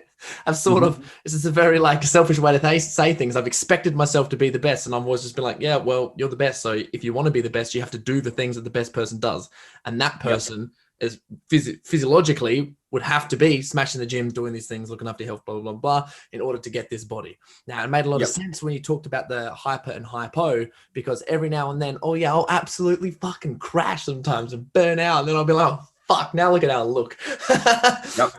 Speaker 1: have sort of, this is a very like selfish way to say things. I've expected myself to be the best. And I've always just been like, yeah, well, you're the best. So if you want to be the best, you have to do the things that the best person does. And that person is physiologically would have to be smashing the gym, doing these things, looking after your health, blah, blah, blah, blah, in order to get this body. Now, it made a lot of sense when you talked about the hyper and hypo, because every now and then, oh yeah, I'll absolutely fucking crash sometimes and burn out. And then I'll be like, oh, fuck, now look at how I look.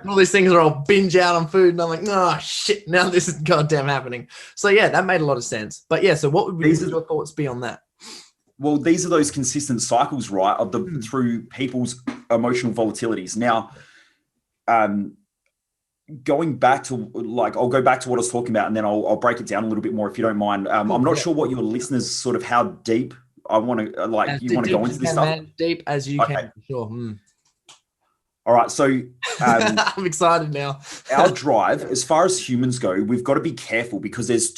Speaker 1: All these things are all binge out on food. And I'm like, oh shit, now this is goddamn happening. So yeah, that made a lot of sense. But yeah, so what would your thoughts be on that?
Speaker 2: Well, these are those consistent cycles, right, of the through people's emotional volatilities. Now, going back to like, I'll go back to what I was talking about, and then I'll break it down a little bit more if you don't mind. I'm not sure what your listeners sort of how deep I want to like as you want to go into this stuff.
Speaker 1: As deep as you can, for sure.
Speaker 2: All right, so
Speaker 1: I'm excited now.
Speaker 2: Our drive, as far as humans go, we've got to be careful because there's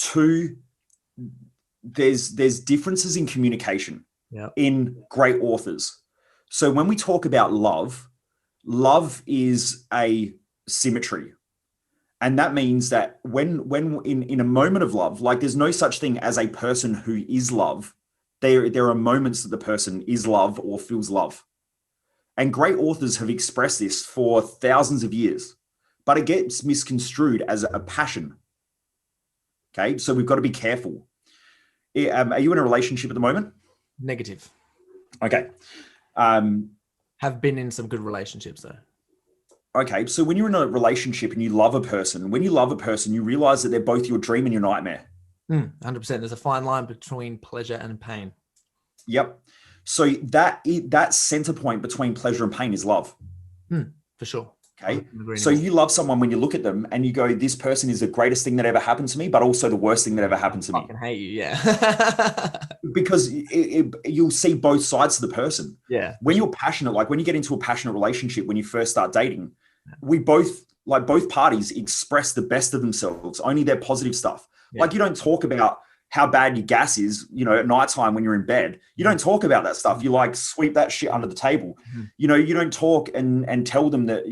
Speaker 2: differences in communication in great authors. So when we talk about love is a symmetry. And that means that when in a moment of love, like there's no such thing as a person who is love. There are moments that the person is love or feels love. And great authors have expressed this for thousands of years, but it gets misconstrued as a passion. Okay, so we've got to be careful. Are you in a relationship at the moment?
Speaker 1: Negative.
Speaker 2: Okay.
Speaker 1: Have been in some good relationships though.
Speaker 2: Okay, so when you're in a relationship and you love a person, you realize that they're both your dream and your nightmare.
Speaker 1: 100%. There's a fine line between pleasure and pain.
Speaker 2: Yep. So that center point between pleasure and pain is love.
Speaker 1: For sure.
Speaker 2: Okay. So you love someone when you look at them and you go, this person is the greatest thing that ever happened to me, but also the worst thing that ever happened to me.
Speaker 1: I fucking hate you. Yeah.
Speaker 2: Because you'll see both sides to the person.
Speaker 1: Yeah.
Speaker 2: When you're passionate, like when you get into a passionate relationship, when you first start dating, we both parties express the best of themselves, only their positive stuff. Yeah. Like you don't talk about how bad your gas is, at nighttime when you're in bed. You don't talk about that stuff. You like sweep that shit under the table. You don't talk and tell them that,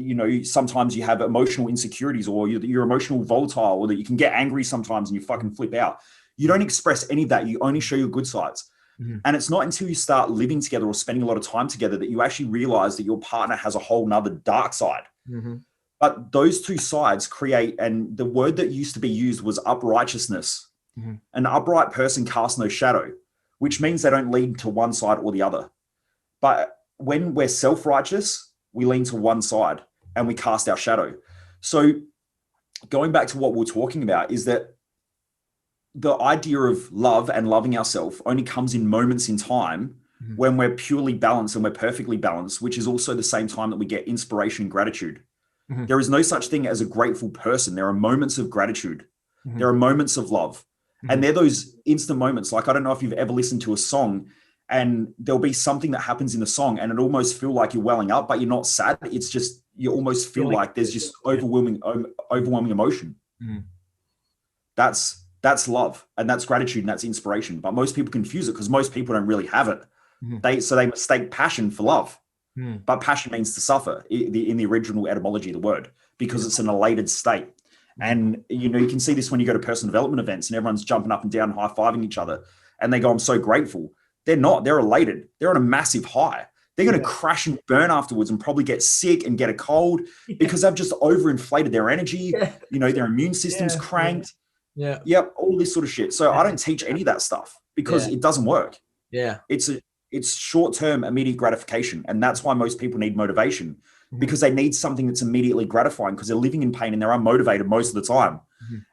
Speaker 2: sometimes you have emotional insecurities or you're emotional volatile or that you can get angry sometimes and you fucking flip out. You don't express any of that. You only show your good sides. And it's not until you start living together or spending a lot of time together that you actually realize that your partner has a whole nother dark side. But those two sides create, and the word that used to be used was uprightness. An upright person casts no shadow, which means they don't lean to one side or the other. But when we're self-righteous, we lean to one side and we cast our shadow. So going back to what we're talking about is that the idea of love and loving ourselves only comes in moments in time when we're purely balanced and we're perfectly balanced, which is also the same time that we get inspiration and gratitude. There is no such thing as a grateful person. There are moments of gratitude. There are moments of love. And they're those instant moments. Like, I don't know if you've ever listened to a song and there'll be something that happens in the song and it almost feel like you're welling up, but you're not sad. It's just, you almost feel like there's just overwhelming emotion. That's love and that's gratitude and that's inspiration. But most people confuse it because most people don't really have it. So they mistake passion for love. But passion means to suffer in the original etymology of the word, because it's an elated state. And, you can see this when you go to personal development events and everyone's jumping up and down, high-fiving each other. And they go, I'm so grateful. They're not. They're elated. They're on a massive high. They're going to crash and burn afterwards and probably get sick and get a cold because they've just overinflated their energy. Their immune system's cranked. Yep, all this sort of shit. So I don't teach any of that stuff because it doesn't work. It's short-term immediate gratification. And that's why most people need motivation. Because they need something that's immediately gratifying because they're living in pain and they're unmotivated most of the time.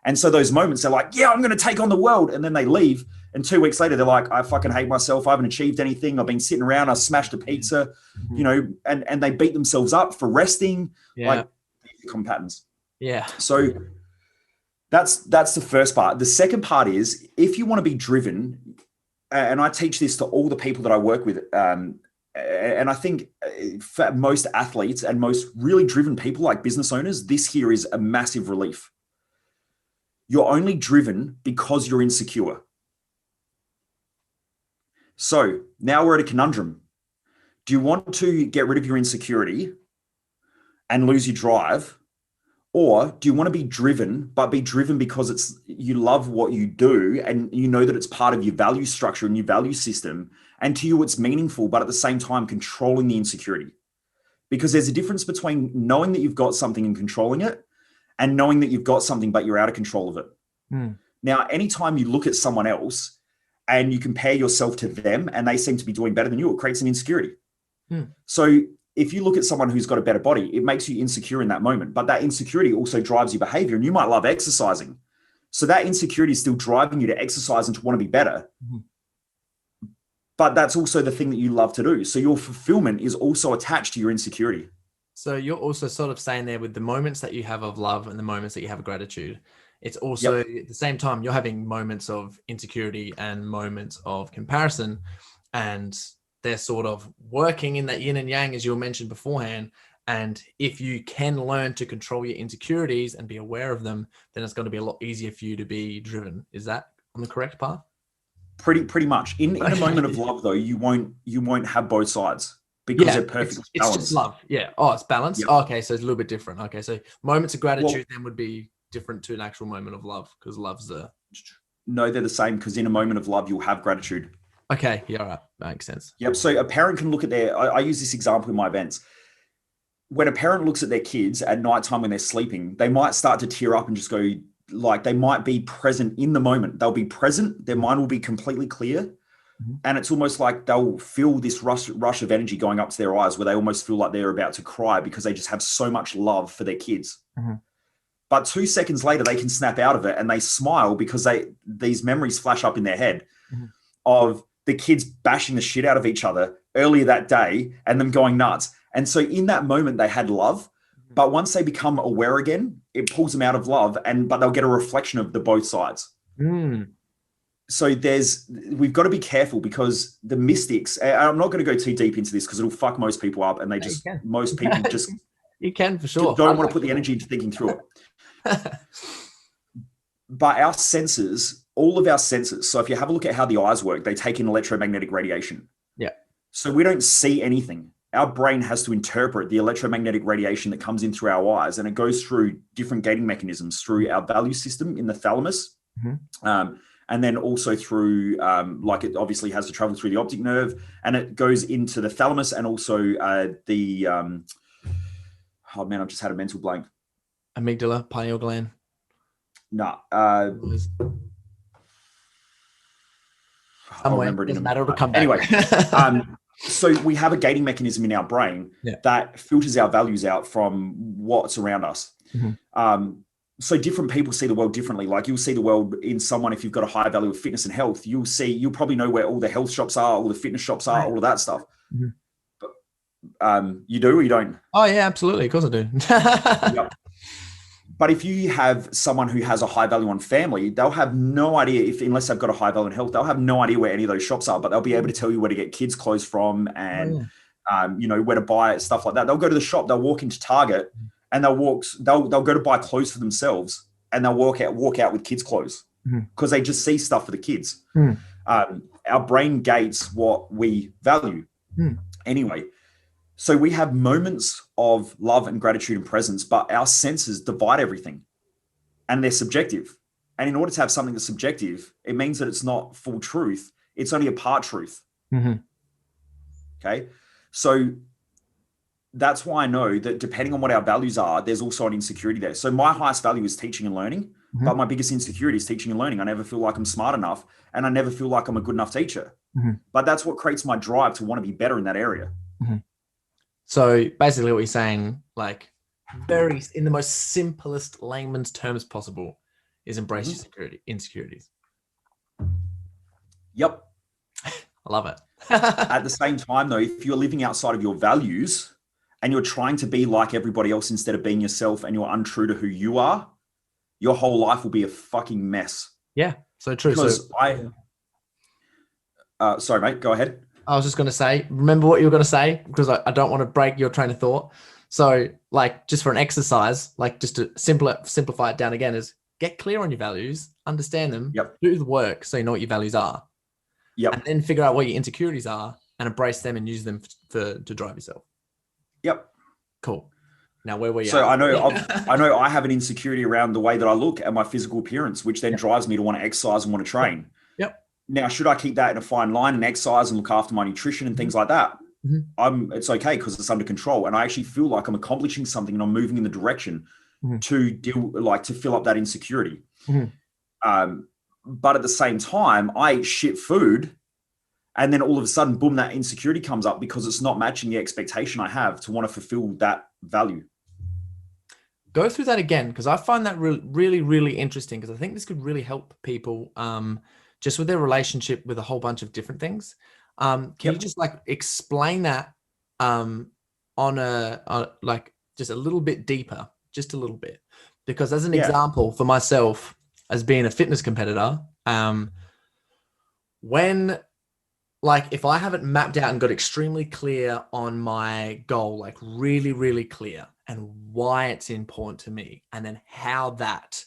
Speaker 2: And so those moments, they're like, yeah, I'm going to take on the world. And then they leave. And 2 weeks later, they're like, I fucking hate myself. I haven't achieved anything. I've been sitting around. I smashed a pizza, and they beat themselves up for resting. Like common patterns. So That's the first part. The second part is, if you want to be driven, and I teach this to all the people that I work with, and I think for most athletes and most really driven people like business owners, this here is a massive relief. You're only driven because you're insecure. So now we're at a conundrum. Do you want to get rid of your insecurity and lose your drive? Or do you want to be driven, but be driven because you love what you do and you know that it's part of your value structure and your value system, and to you it's meaningful, but at the same time controlling the insecurity? Because there's a difference between knowing that you've got something and controlling it, and knowing that you've got something but you're out of control of it. Now, anytime you look at someone else and you compare yourself to them and they seem to be doing better than you, it creates an insecurity. So if you look at someone who's got a better body, it makes you insecure in that moment. But that insecurity also drives your behavior. And you might love exercising. So that insecurity is still driving you to exercise and to want to be better. But that's also the thing that you love to do. So your fulfillment is also attached to your insecurity.
Speaker 1: So you're also sort of saying there, with the moments that you have of love and the moments that you have of gratitude, it's also at the same time you're having moments of insecurity and moments of comparison, and they're sort of working in that yin and yang, as you mentioned beforehand. And if you can learn to control your insecurities and be aware of them, then it's going to be a lot easier for you to be driven. Is that on the correct path?
Speaker 2: Pretty much. In a moment of love, though, you won't have both sides, because they're perfectly balanced.
Speaker 1: It's just love. Yeah. Oh, it's balanced. Yep. Oh, okay. So it's a little bit different. Okay. So moments of gratitude then would be different to an actual moment of love, because love's
Speaker 2: No, they're the same, because in a moment of love, you'll have gratitude.
Speaker 1: Okay. Yeah. All right. That makes sense.
Speaker 2: Yep. So a parent can look at I use this example in my events. When a parent looks at their kids at nighttime when they're sleeping, they might start to tear up and just go, like, they might be present in the moment. They'll be present. Their mind will be completely clear. And it's almost like they'll feel this rush of energy going up to their eyes, where they almost feel like they're about to cry, because they just have so much love for their kids. But 2 seconds later, they can snap out of it and they smile, because these memories flash up in their head of the kids bashing the shit out of each other earlier that day and them going nuts. And so in that moment, they had love. But once they become aware again, it pulls them out of love, but they'll get a reflection of the both sides. So we've got to be careful, because the mystics, I'm not going to go too deep into this because it'll fuck most people up, and most people just
Speaker 1: you can for sure
Speaker 2: don't want to put the energy into thinking through it. But our senses, all of our senses, so if you have a look at how the eyes work, they take in electromagnetic radiation. So we don't see anything. Our brain has to interpret the electromagnetic radiation that comes in through our eyes, and it goes through different gating mechanisms through our value system in the thalamus. And then also through, like, it obviously has to travel through the optic nerve, and it goes into the thalamus, and also oh man, I've just had a mental blank.
Speaker 1: Amygdala, pineal gland.
Speaker 2: No.
Speaker 1: I'll remember it in a minute. It'll come back.
Speaker 2: Anyway, so we have a gating mechanism in our brain that filters our values out from what's around us. So different people see the world differently. Like, you'll see the world in someone, if you've got a high value of fitness and health, you'll probably know where all the health shops are, all the fitness shops are, all of that stuff. But you do, or you don't?
Speaker 1: Oh yeah, absolutely. Of course I do.
Speaker 2: But if you have someone who has a high value on family, they'll have no idea, unless they've got a high value on health, they'll have no idea where any of those shops are, but they'll be able to tell you where to get kids' clothes from, and where to buy it, stuff like that. They'll go to the shop, they'll walk into Target, and they'll go to buy clothes for themselves, and they'll walk out with kids' clothes, because they just see stuff for the kids. Our brain gates what we value. Anyway, so we have moments of love and gratitude and presence, but our senses divide everything, and they're subjective. And in order to have something that's subjective, it means that it's not full truth. It's only a part truth. Okay. So that's why I know that depending on what our values are, there's also an insecurity there. So my highest value is teaching and learning, but my biggest insecurity is teaching and learning. I never feel like I'm smart enough, and I never feel like I'm a good enough teacher. But that's what creates my drive to want to be better in that area.
Speaker 1: So basically what you're saying, like, very in the most simplest layman's terms possible, is embrace your insecurities.
Speaker 2: Yep.
Speaker 1: I love it.
Speaker 2: At the same time, though, if you're living outside of your values and you're trying to be like everybody else instead of being yourself, and you're untrue to who you are, your whole life will be a fucking mess.
Speaker 1: Yeah, so true.
Speaker 2: Because sorry, mate, go ahead.
Speaker 1: I was just going to say, remember what you were going to say, because I don't want to break your train of thought. So like just for an exercise, like just to simplify it down again, is get clear on your values, understand them, do the work so you know what your values are, and then figure out what your insecurities are and embrace them and use them to drive yourself. Cool. Now where were you?
Speaker 2: So I know I have an insecurity around the way that I look and my physical appearance, which then drives me to want to exercise and want to train. Now, should I keep that in a fine line and exercise and look after my nutrition and things like that? It's okay because it's under control. And I actually feel like I'm accomplishing something and I'm moving in the direction to fill up that insecurity. But at the same time, I eat shit food. And then all of a sudden, boom, that insecurity comes up because it's not matching the expectation I have to want to fulfill that value.
Speaker 1: Go through that again, because I find that really, really interesting, because I think this could really help people just with their relationship with a whole bunch of different things. Can you just like explain that on like just a little bit deeper, just a little bit? Because as an example for myself, as being a fitness competitor, when like if I haven't mapped out and got extremely clear on my goal, like really, really clear, and why it's important to me, and then how that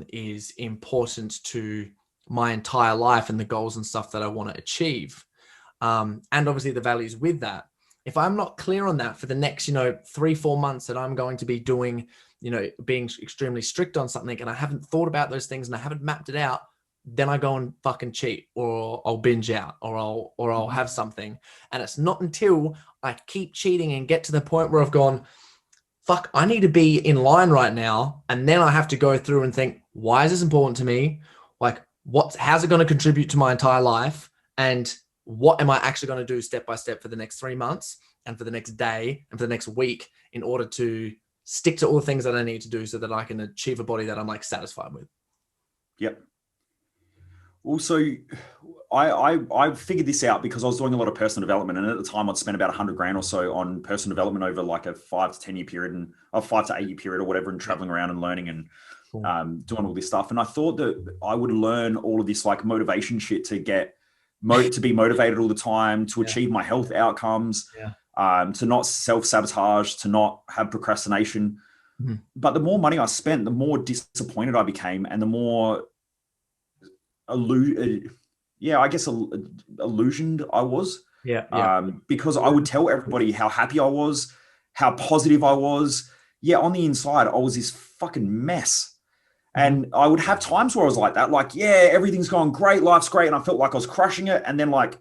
Speaker 1: is important to my entire life and the goals and stuff that I want to achieve. And obviously the values with that. If I'm not clear on that for the next, 3-4 months that I'm going to be doing, being extremely strict on something, and I haven't thought about those things and I haven't mapped it out, then I go and fucking cheat, or I'll binge out, or I'll have something. And it's not until I keep cheating and get to the point where I've gone, fuck, I need to be in line right now. And then I have to go through and think, why is this important to me? Like, how's it going to contribute to my entire life? And what am I actually going to do step by step for the next 3 months and for the next day and for the next week in order to stick to all the things that I need to do so that I can achieve a body that I'm like satisfied with.
Speaker 2: Also, I figured this out because I was doing a lot of personal development, and at the time I'd spent about $100,000 or so on personal development over like a 5 to 10 year period, and a 5 to 8 year period or whatever, and traveling around and learning and doing all this stuff. And I thought that I would learn all of this like motivation shit to get to be motivated all the time, to achieve my health outcomes, to not self-sabotage, to not have procrastination. But the more money I spent, the more disappointed I became, and the more illusioned I was. Because I would tell everybody how happy I was, how positive I was. On the inside, I was this fucking mess. And I would have times where I was like that, like, everything's going great, life's great. And I felt like I was crushing it. And then like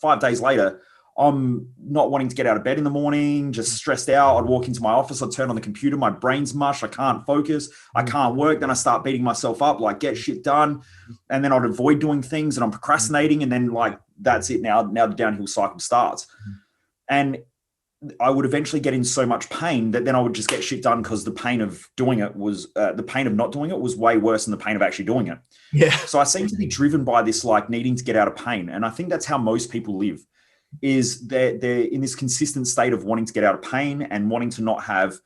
Speaker 2: 5 days later, I'm not wanting to get out of bed in the morning, just stressed out. I'd walk into my office, I'd turn on the computer, my brain's mush, I can't focus, I can't work. Then I start beating myself up, like get shit done. And then I'd avoid doing things and I'm procrastinating. And then like, that's it. Now the downhill cycle starts. And I would eventually get in so much pain that then I would just get shit done, because the pain of doing it was the pain of not doing it was way worse than the pain of actually doing it. So I seem to be driven by this, like needing to get out of pain. And I think that's how most people live, is they're in this consistent state of wanting to get out of pain and wanting to not have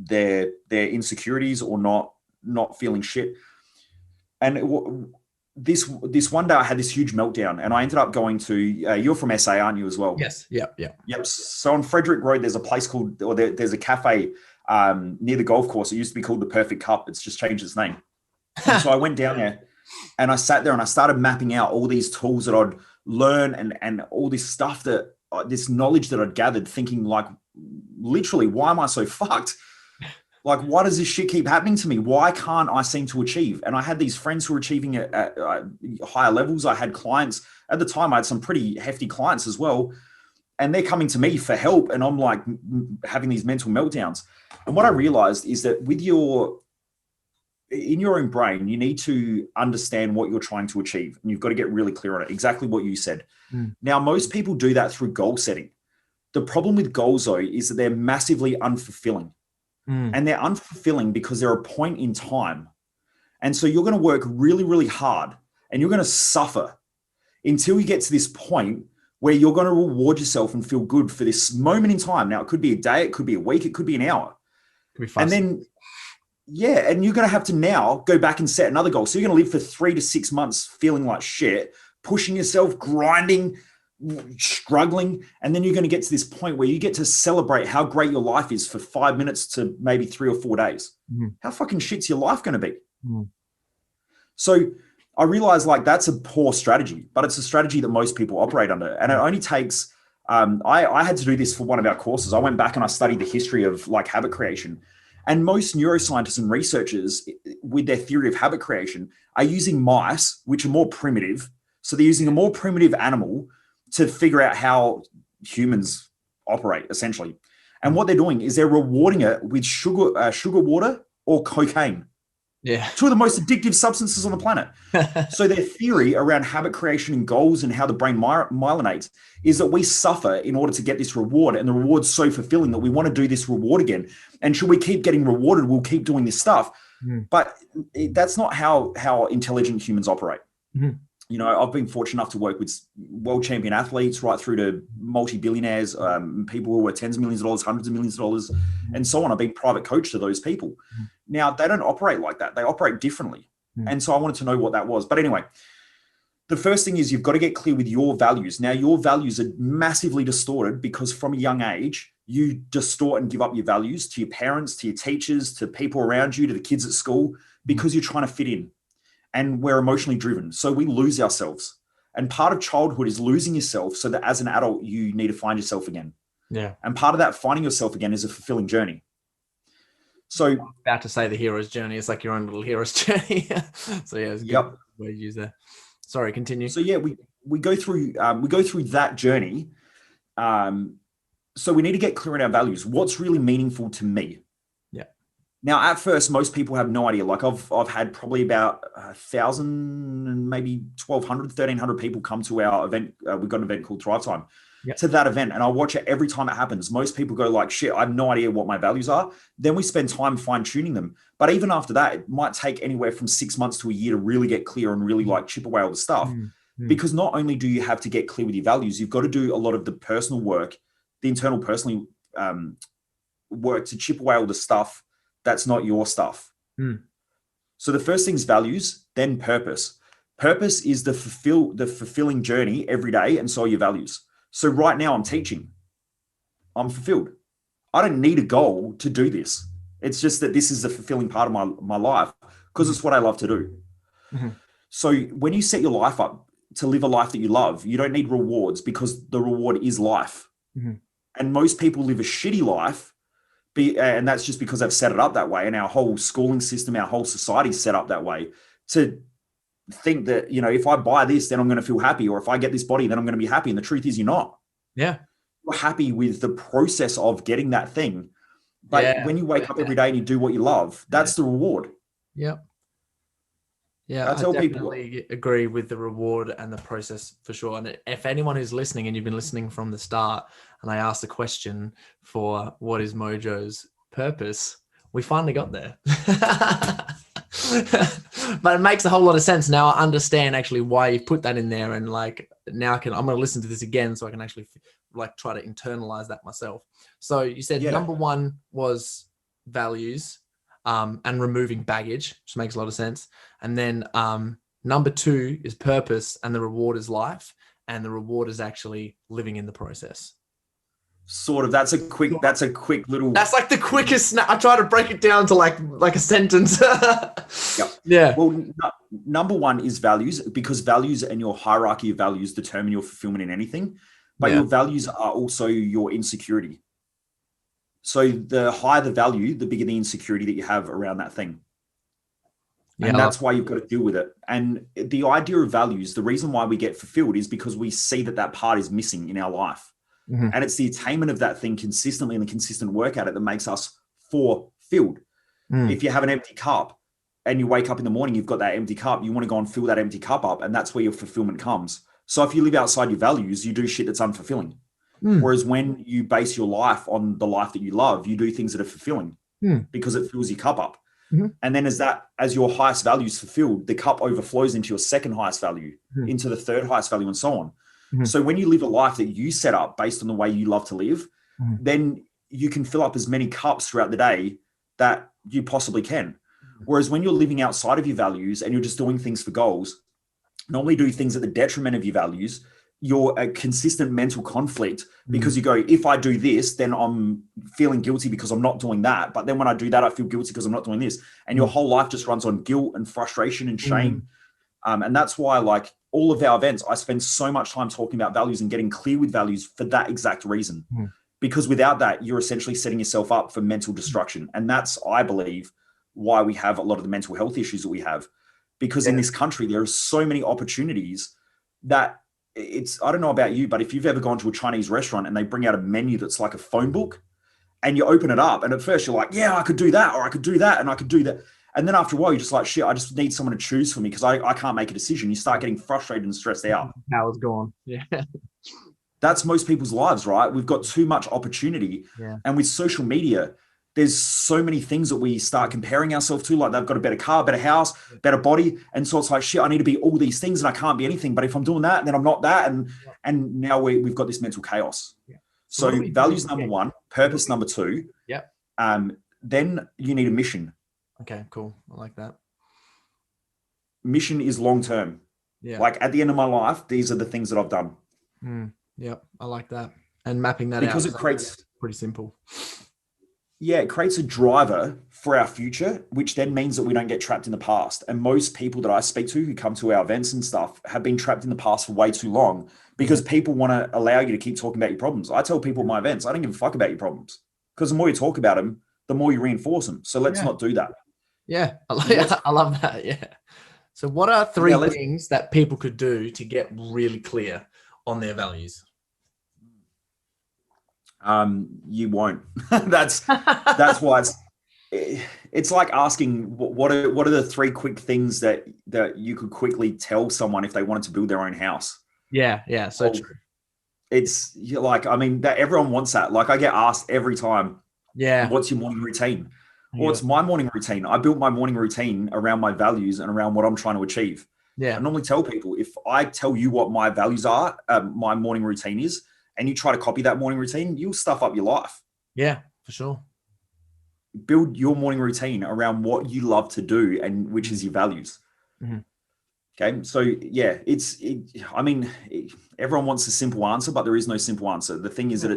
Speaker 2: their insecurities or not feeling shit. And this one day I had this huge meltdown, and I ended up going to, you're from SA, aren't you as well?
Speaker 1: Yes. Yep.
Speaker 2: So on Frederick Road, there's a place called, or there's a cafe near the golf course. It used to be called the Perfect Cup. It's just changed its name. And so I went down there and I sat there and I started mapping out all these tools that I'd learn and all this stuff this knowledge that I'd gathered, thinking like, literally, why am I so fucked? Like, why does this shit keep happening to me? Why can't I seem to achieve? And I had these friends who were achieving at higher levels. I had clients at the time. I had some pretty hefty clients as well. And they're coming to me for help. And I'm like having these mental meltdowns. And what I realized is that in your own brain, you need to understand what you're trying to achieve. And you've got to get really clear on it. Exactly what you said. Now, most people do that through goal setting. The problem with goals, though, is that they're massively unfulfilling. And they're unfulfilling because they're a point in time. And so you're going to work really, really hard, and you're going to suffer until you get to this point where you're going to reward yourself and feel good for this moment in time. Now, it could be a day, it could be a week, it could be an hour.
Speaker 1: Could be fast.
Speaker 2: And then, Yeah, and you're going to have to now go back and set another goal. So you're going to live for 3 to 6 months feeling like shit, pushing yourself, grinding, struggling, and then you're going to get to this point where you get to celebrate how great your life is for 5 minutes to maybe 3 or 4 days. How fucking shit's your life going to be? So I realized like that's a poor strategy, but it's a strategy that most people operate under. And it only takes, I had to do this for one of our courses. I went back and I studied the history of like habit creation. And most neuroscientists and researchers with their theory of habit creation are using mice, which are more primitive. So they're using a more primitive animal to figure out how humans operate, essentially. And what they're doing is they're rewarding it with sugar water or cocaine.
Speaker 1: Yeah.
Speaker 2: 2 of the most addictive substances on the planet. So their theory around habit creation and goals and how the brain myelinates is that we suffer in order to get this reward, and the reward's so fulfilling that we want to do this reward again. And should we keep getting rewarded, we'll keep doing this stuff. But that's not how intelligent humans operate. You know, I've been fortunate enough to work with world champion athletes right through to multi-billionaires, people who are tens of millions of dollars, hundreds of millions of dollars, and so on. I've been private coach to those people. Now, they don't operate like that. They operate differently. And so I wanted to know what that was. But anyway, the first thing is you've got to get clear with your values. Now, your values are massively distorted because from a young age, you distort and give up your values to your parents, to your teachers, to people around you, to the kids at school, because you're trying to fit in. And we're emotionally driven. So we lose ourselves. And part of childhood is losing yourself so that as an adult, you need to find yourself again.
Speaker 1: Yeah.
Speaker 2: And part of that finding yourself again is a fulfilling journey. So
Speaker 1: I'm about to say the hero's journey. It's like your own little hero's journey. So yeah, it's a good way to use that. Sorry, continue.
Speaker 2: So yeah, we go through that journey. So we need to get clear on our values. What's really meaningful to me? Now, at first, most people have no idea. Like I've had probably about 1,000 and maybe 1,200, 1,300 people come to our event. We've got an event called Thrive Time. To that event. And I watch it every time it happens. Most people go like, shit, I have no idea what my values are. Then we spend time fine tuning them. But even after that, it might take anywhere from 6 months to a year to really get clear and really like chip away all the stuff. Because not only do you have to get clear with your values, you've got to do a lot of the personal work, the internal personal work to chip away all the stuff that's not your stuff. So the first thing is values, then purpose. Purpose is the fulfilling journey every day, and so are your values. So right now I'm teaching. I'm fulfilled. I don't need a goal to do this. It's just that this is the fulfilling part of my life because it's what I love to do. So when you set your life up to live a life that you love, you don't need rewards because the reward is life. And most people live a shitty life, and that's just because they've set it up that way. And our whole schooling system, our whole society is set up that way to think that, you know, if I buy this, then I'm going to feel happy. Or if I get this body, then I'm going to be happy. And the truth is you're not.
Speaker 1: Yeah.
Speaker 2: You're happy with the process of getting that thing. But when you wake up every day and you do what you love, that's the reward.
Speaker 1: Yep. Yeah, I definitely agree with the reward and the process for sure. And if anyone who's listening and you've been listening from the start and I asked the question for what is Mojo's purpose, we finally got there. But it makes a whole lot of sense. Now I understand actually why you put that in there. And like, now I'm going to listen to this again so I can actually like try to internalize that myself. So you said number one was values. And removing baggage, which makes a lot of sense. And then number two is purpose, and the reward is life, and the reward is actually living in the process.
Speaker 2: Sort of. That's a quick little.
Speaker 1: That's like the quickest. I try to break it down to like a sentence. Yeah.
Speaker 2: Well, number one is values, because values and your hierarchy of values determine your fulfillment in anything. But your values are also your insecurity. So the higher the value, the bigger the insecurity that you have around that thing. And that's why you've got to deal with it. And the idea of values, the reason why we get fulfilled is because we see that part is missing in our life. And it's the attainment of that thing consistently and the consistent work at it that makes us fulfilled. If you have an empty cup and you wake up in the morning, you've got that empty cup, you want to go and fill that empty cup up. And that's where your fulfillment comes. So if you live outside your values, you do shit that's unfulfilling. Whereas when you base your life on the life that you love, you do things that are fulfilling because it fills your cup up. And then as your highest value is fulfilled, the cup overflows into your second highest value, into the third highest value, and so on. So when you live a life that you set up based on the way you love to live, then you can fill up as many cups throughout the day that you possibly can. Whereas when you're living outside of your values and you're just doing things for goals, not only do things at the detriment of your values, you're a consistent mental conflict because you go, if I do this, then I'm feeling guilty because I'm not doing that. But then when I do that, I feel guilty because I'm not doing this. And your whole life just runs on guilt and frustration and shame. And that's why, like, all of our events, I spend so much time talking about values and getting clear with values for that exact reason. Because without that, you're essentially setting yourself up for mental destruction. And that's, I believe, why we have a lot of the mental health issues that we have. Because in this country, there are so many opportunities that I don't know about you, but if you've ever gone to a Chinese restaurant and they bring out a menu that's like a phone book and you open it up and at first you're like, yeah, I could do that, or I could do that, and I could do that. And then after a while, you're just like, shit, I just need someone to choose for me because I can't make a decision. You start getting frustrated and stressed out.
Speaker 1: Power's gone. Yeah.
Speaker 2: That's most people's lives, right? We've got too much opportunity. And with social media, there's so many things that we start comparing ourselves to, like they've got a better car, better house, better body. And so it's like, shit, I need to be all these things and I can't be anything. But if I'm doing that, then I'm not that. And now we've got this mental chaos. So values number one, purpose number two. Then you need a mission.
Speaker 1: Okay, cool. I like that.
Speaker 2: Mission is long-term. Like at the end of my life, these are the things that I've done.
Speaker 1: Yep, I like that. And mapping that
Speaker 2: because
Speaker 1: out.
Speaker 2: It creates
Speaker 1: pretty simple.
Speaker 2: Yeah, it creates a driver for our future, which then means that we don't get trapped in the past. And most people that I speak to who come to our events and stuff have been trapped in the past for way too long because people want to allow you to keep talking about your problems. I tell people at my events, I don't give a fuck about your problems because the more you talk about them, the more you reinforce them. So let's not do that.
Speaker 1: Yeah, I love that. Yeah. So what are three things that people could do to get really clear on their values?
Speaker 2: You won't. that's why it's like asking what are the three quick things that you could quickly tell someone if they wanted to build their own house. So true. It's like, I mean, that everyone wants that. Like I get asked every time, what's your morning routine? Well, it's my morning routine. I built my morning routine around my values and around what I'm trying to achieve. I normally tell people, if I tell you what my values are, my morning routine is, and you try to copy that morning routine, you'll stuff up your life.
Speaker 1: Yeah, for sure.
Speaker 2: Build your morning routine around what you love to do and which is your values. Okay. So yeah, I mean, everyone wants a simple answer, but there is no simple answer. The thing is that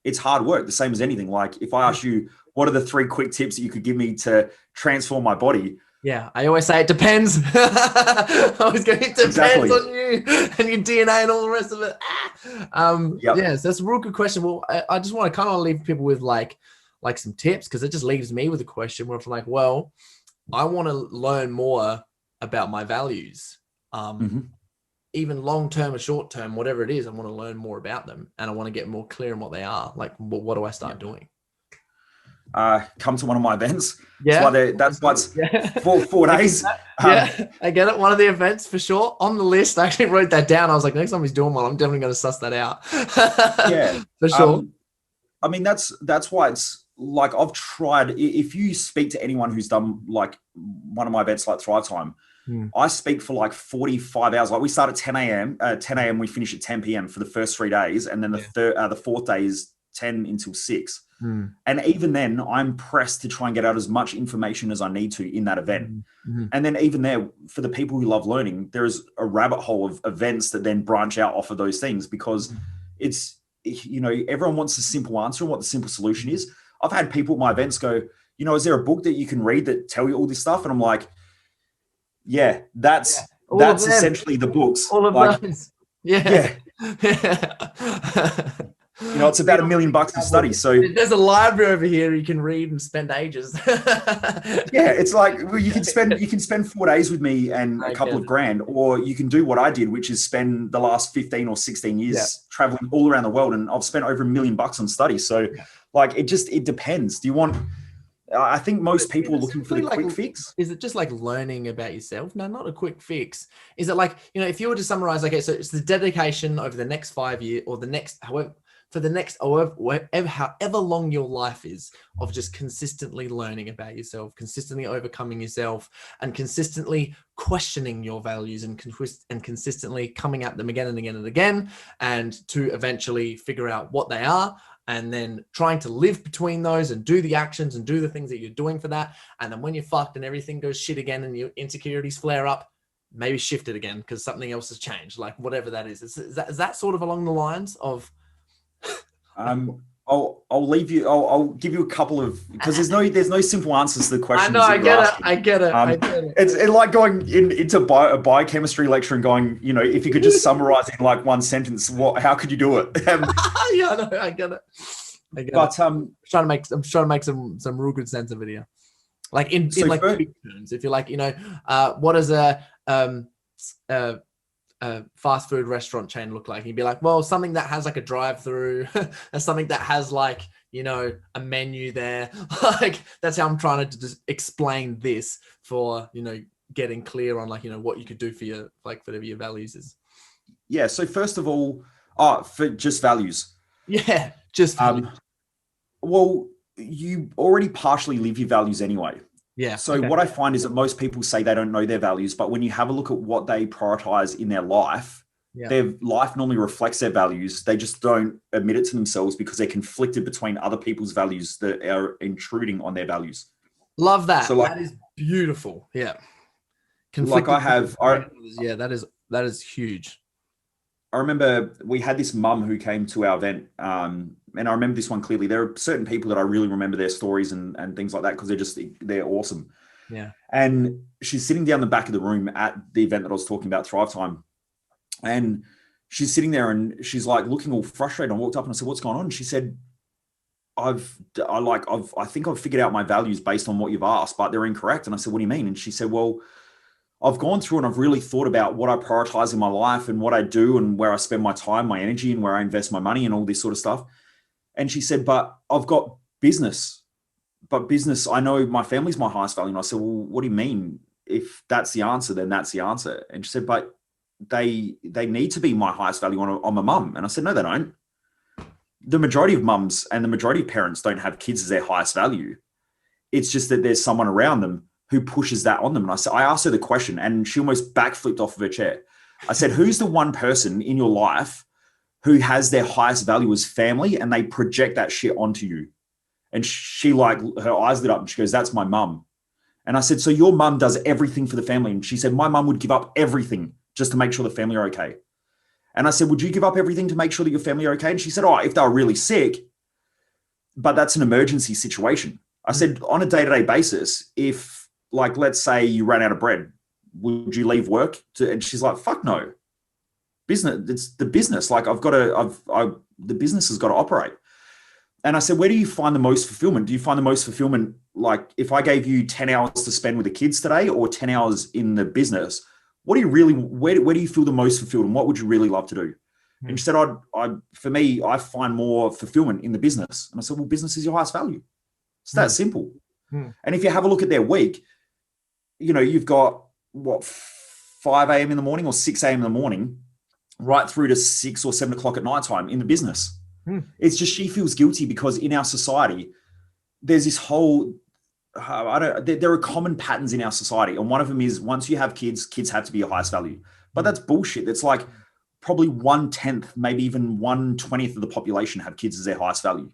Speaker 2: it's hard work, the same as anything. Like if I ask you, what are the three quick tips that you could give me to transform my body?
Speaker 1: Yeah, I always say it depends. I always go, it depends on you and your DNA and all the rest of it. Yes, that's a real good question. Well, I just want to kind of leave people with like some tips because it just leaves me with a question where I'm like, well, I want to learn more about my values, even long term or short term, whatever it is. I want to learn more about them and I want to get more clear on what they are. Like, what do I start doing?
Speaker 2: Come to one of my events. That's why it's 4 days.
Speaker 1: I get it. One of the events for sure on the list. I actually wrote that down. I was like, next time he's doing one, I'm definitely going to suss that out. For sure.
Speaker 2: I mean, that's why it's like, I've tried, if you speak to anyone who's done like one of my events, like Thrive Time, I speak for like 45 hours. Like we start at 10 a.m. We finish at 10 p.m. for the first 3 days. And then the fourth day is 10 until 6. And even then I'm pressed to try and get out as much information as I need to in that event. And then even there, for the people who love learning, there's a rabbit hole of events that then branch out off of those things because it's, everyone wants a simple answer and what the simple solution is. I've had people at my events go, is there a book that you can read that tell you all this stuff? And I'm like, that's essentially the books.
Speaker 1: All of those.
Speaker 2: It's about $1 million to study. So
Speaker 1: there's a library over here you can read and spend ages.
Speaker 2: It's like, well, you can spend 4 days with me and a couple of grand, or you can do what I did, which is spend the last 15 or 16 years traveling all around the world. And I've spent over $1 million on study. So like, it depends. Do you want, I think most people are looking for the quick fix.
Speaker 1: Is it just like learning about yourself? No, not a quick fix. Is it like, if you were to summarize, okay, so it's the dedication over the next 5 years or the next, however long your life is, of just consistently learning about yourself, consistently overcoming yourself, and consistently questioning your values and consistently coming at them again and again and again, and to eventually figure out what they are and then trying to live between those and do the actions and do the things that you're doing for that. And then when you're fucked and everything goes shit again and your insecurities flare up, maybe shift it again because something else has changed, like whatever that is. Is that sort of along the lines of?
Speaker 2: I'll leave you. I'll give you a couple of, because there's no simple answers to the questions.
Speaker 1: I get it.
Speaker 2: It's like going into a biochemistry lecture and going, if you could just summarize it in like one sentence, how could you do it?
Speaker 1: Yeah, I get it. But I'm trying to make some real good sense of it here. Like in like terms, if you're like, what is a fast food restaurant chain look like? And you'd be like, well, something that has like a drive-through and something that has like, a menu there. Like that's how I'm trying to just explain this for, getting clear on like, what you could do for your, like whatever your values is.
Speaker 2: Yeah. So first of all, for just values.
Speaker 1: Yeah. Just values.
Speaker 2: Well, you already partially live your values anyway.
Speaker 1: Yeah.
Speaker 2: So what I find is that most people say they don't know their values, but when you have a look at what they prioritize in their life, their life normally reflects their values. They just don't admit it to themselves because they're conflicted between other people's values that are intruding on their values.
Speaker 1: Love that. So that is beautiful. Yeah.
Speaker 2: Like
Speaker 1: that is huge.
Speaker 2: I remember we had this mum who came to our event, and I remember this one clearly. There are certain people that I really remember their stories and things like that because they're awesome.
Speaker 1: Yeah.
Speaker 2: And she's sitting down the back of the room at the event that I was talking about, Thrive Time. And she's sitting there and she's like looking all frustrated. I walked up and I said, "What's going on?" And she said, I think I've figured out my values based on what you've asked, but they're incorrect. And I said, "What do you mean?" And she said, "Well, I've gone through and I've really thought about what I prioritize in my life and what I do and where I spend my time, my energy, and where I invest my money and all this sort of stuff." And she said, "But I've got business, I know my family's my highest value." And I said, "Well, what do you mean? If that's the answer, then that's the answer." And she said, "But they need to be my highest value on my mum." And I said, "No, they don't. The majority of mums and the majority of parents don't have kids as their highest value. It's just that there's someone around them who pushes that on them." And I asked her the question and she almost backflipped off of her chair. I said, "Who's the one person in your life who has their highest value as family and they project that shit onto you?" And she her eyes lit up and she goes, "That's my mum." And I said, "So your mum does everything for the family?" And she said, "My mum would give up everything just to make sure the family are okay." And I said, "Would you give up everything to make sure that your family are okay?" And she said, "Oh, if they were really sick, but that's an emergency situation." I said, "On a day-to-day basis, if like, let's say you ran out of bread, would you leave work?" And she's like, "Fuck no. Business, it's the business. Like the business has got to operate." And I said, "Where do you find the most fulfillment? Do you find the most fulfillment, like if I gave you 10 hours to spend with the kids today or 10 hours in the business, what do you really, where do you feel the most fulfilled and what would you really love to do?" And she said, for me, I find more fulfillment in the business." And I said, "Well, business is your highest value. It's that simple." And if you have a look at their week, you've got 5 a.m. in the morning or 6 a.m. in the morning, right through to 6 or 7 o'clock at nighttime in the business. It's just, she feels guilty because in our society, there's this whole, there are common patterns in our society. And one of them is once you have kids have to be your highest value. But that's bullshit. That's like probably 1/10, maybe even 1/20 of the population have kids as their highest value.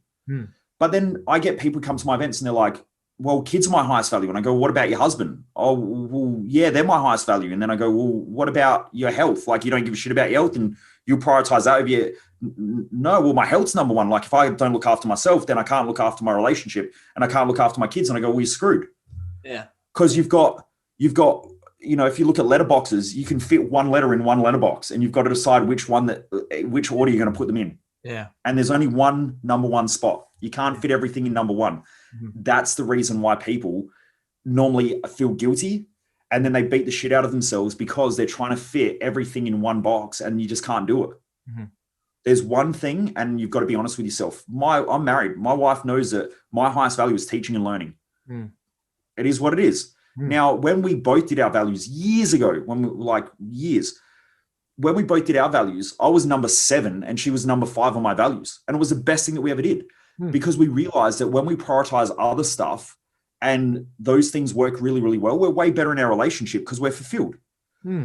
Speaker 2: But then I get people come to my events and they're like, "Well, kids are my highest value." And I go, "What about your husband?" "Oh, well, yeah, they're my highest value." And then I go, "Well, what about your health? Like, you don't give a shit about your health and you prioritize that over your..." "No, well, my health's number one. Like, if I don't look after myself, then I can't look after my relationship and I can't look after my kids." And I go, "Well, you're screwed."
Speaker 1: Yeah.
Speaker 2: Because you've got, if you look at letterboxes, you can fit one letter in one letterbox and you've got to decide which order you're going to put them in.
Speaker 1: Yeah.
Speaker 2: And there's only one number one spot. You can't fit everything in number one. That's the reason why people normally feel guilty and then they beat the shit out of themselves because they're trying to fit everything in one box and you just can't do it. There's one thing, and you've got to be honest with yourself. I'm married. My wife knows that my highest value is teaching and learning. It is what it is. Now, when we both did our values years ago, when we both did our values, I was number 7 and she was number 5 on my values. And it was the best thing that we ever did because we realized that when we prioritize other stuff and those things work really, really well, we're way better in our relationship because we're fulfilled.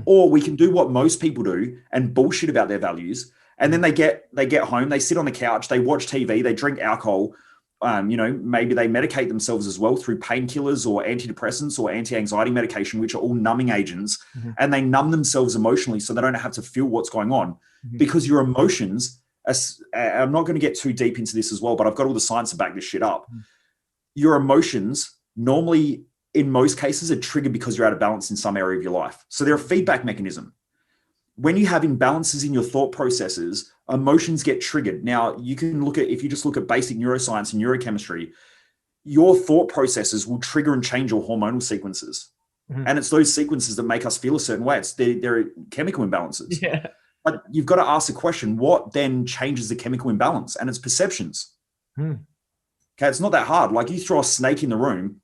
Speaker 2: Or we can do what most people do and bullshit about their values And then they get home, they sit on the couch, they watch TV, they drink alcohol. Maybe they medicate themselves as well through painkillers or antidepressants or anti-anxiety medication, which are all numbing agents, and they numb themselves emotionally so they don't have to feel what's going on, because your emotions, I'm not going to get too deep into this as well, but I've got all the science to back this shit up. Your emotions normally, in most cases, are triggered because you're out of balance in some area of your life. So they're a feedback mechanism. When you have imbalances in your thought processes, emotions get triggered. Now, you can if you just look at basic neuroscience and neurochemistry, your thought processes will trigger and change your hormonal sequences. And it's those sequences that make us feel a certain way. They're chemical imbalances.
Speaker 1: Yeah.
Speaker 2: But you've got to ask the question, what then changes the chemical imbalance? And it's perceptions. Okay, it's not that hard. Like, you throw a snake in the room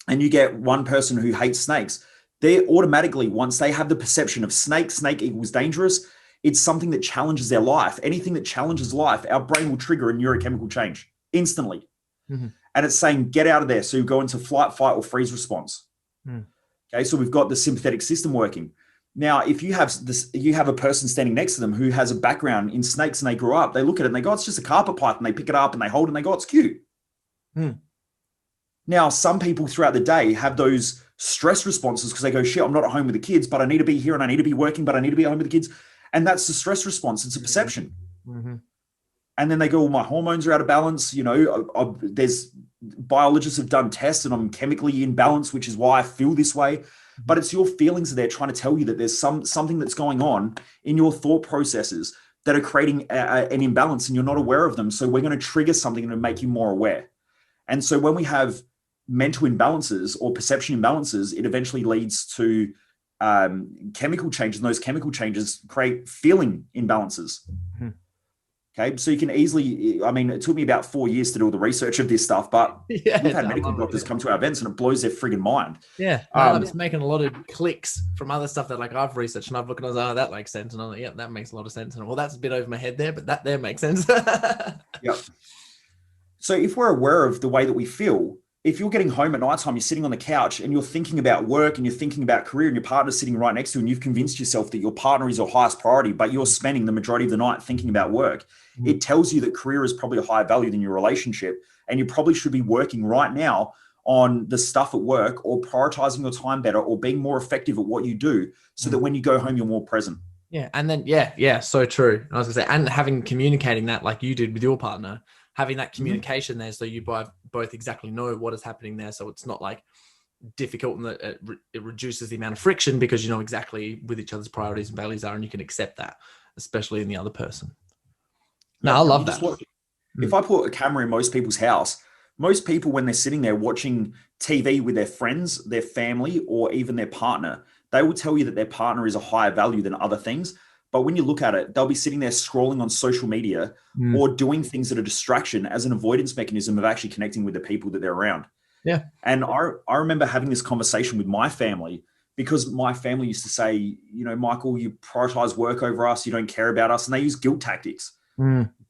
Speaker 2: and you get one person who hates snakes. They automatically, once they have the perception of snake equals dangerous, it's something that challenges their life. Anything that challenges life, our brain will trigger a neurochemical change instantly. And it's saying, get out of there. So you go into flight, fight, or freeze response. Okay, so we've got the sympathetic system working. Now, if you have a person standing next to them who has a background in snakes and they grew up, they look at it and they go, it's just a carpet python. They pick it up and they hold it and they go, it's cute. Now, some people throughout the day have those stress responses because they go, shit, I'm not at home with the kids, but I need to be here and I need to be working, but I need to be at home with the kids. And that's the stress response. It's a perception. And then they go, well, my hormones are out of balance. There's biologists have done tests and I'm chemically in balance, which is why I feel this way. But it's your feelings that they're trying to tell you that there's something that's going on in your thought processes that are creating an imbalance and you're not aware of them. So we're going to trigger something to make you more aware. And so when we have mental imbalances or perception imbalances, it eventually leads to chemical changes, and those chemical changes create feeling imbalances. Okay, so you can easily, it took me about 4 years to do all the research of this stuff, but we've had medical doctors come to our events and it blows their friggin' mind.
Speaker 1: Yeah, I'm just making a lot of clicks from other stuff that I've researched and I've looked and I was like, oh, that makes sense. And I'm like, yeah, that makes a lot of sense. And well, that's a bit over my head there, but that there makes sense.
Speaker 2: Yeah. So if we're aware of the way that we feel, if you're getting home at nighttime, you're sitting on the couch and you're thinking about work and you're thinking about career and your partner's sitting right next to you and you've convinced yourself that your partner is your highest priority, but you're spending the majority of the night thinking about work, it tells you that career is probably a higher value than your relationship. And you probably should be working right now on the stuff at work or prioritizing your time better or being more effective at what you do so that when you go home, you're more present.
Speaker 1: Yeah. And then, yeah, so true. I was gonna say, and communicating that like you did with your partner, having that communication there so you both exactly know what is happening there. So it's not like difficult and it reduces the amount of friction because you know exactly with each other's priorities and values are, and you can accept that, especially in the other person. No, I love that.
Speaker 2: If I put a camera in most people's house, most people, when they're sitting there watching TV with their friends, their family, or even their partner, they will tell you that their partner is a higher value than other things. But when you look at it, they'll be sitting there scrolling on social media or doing things that are distraction as an avoidance mechanism of actually connecting with the people that they're around.
Speaker 1: Yeah.
Speaker 2: And I remember having this conversation with my family because my family used to say, Michael, you prioritize work over us. You don't care about us. And they use guilt tactics.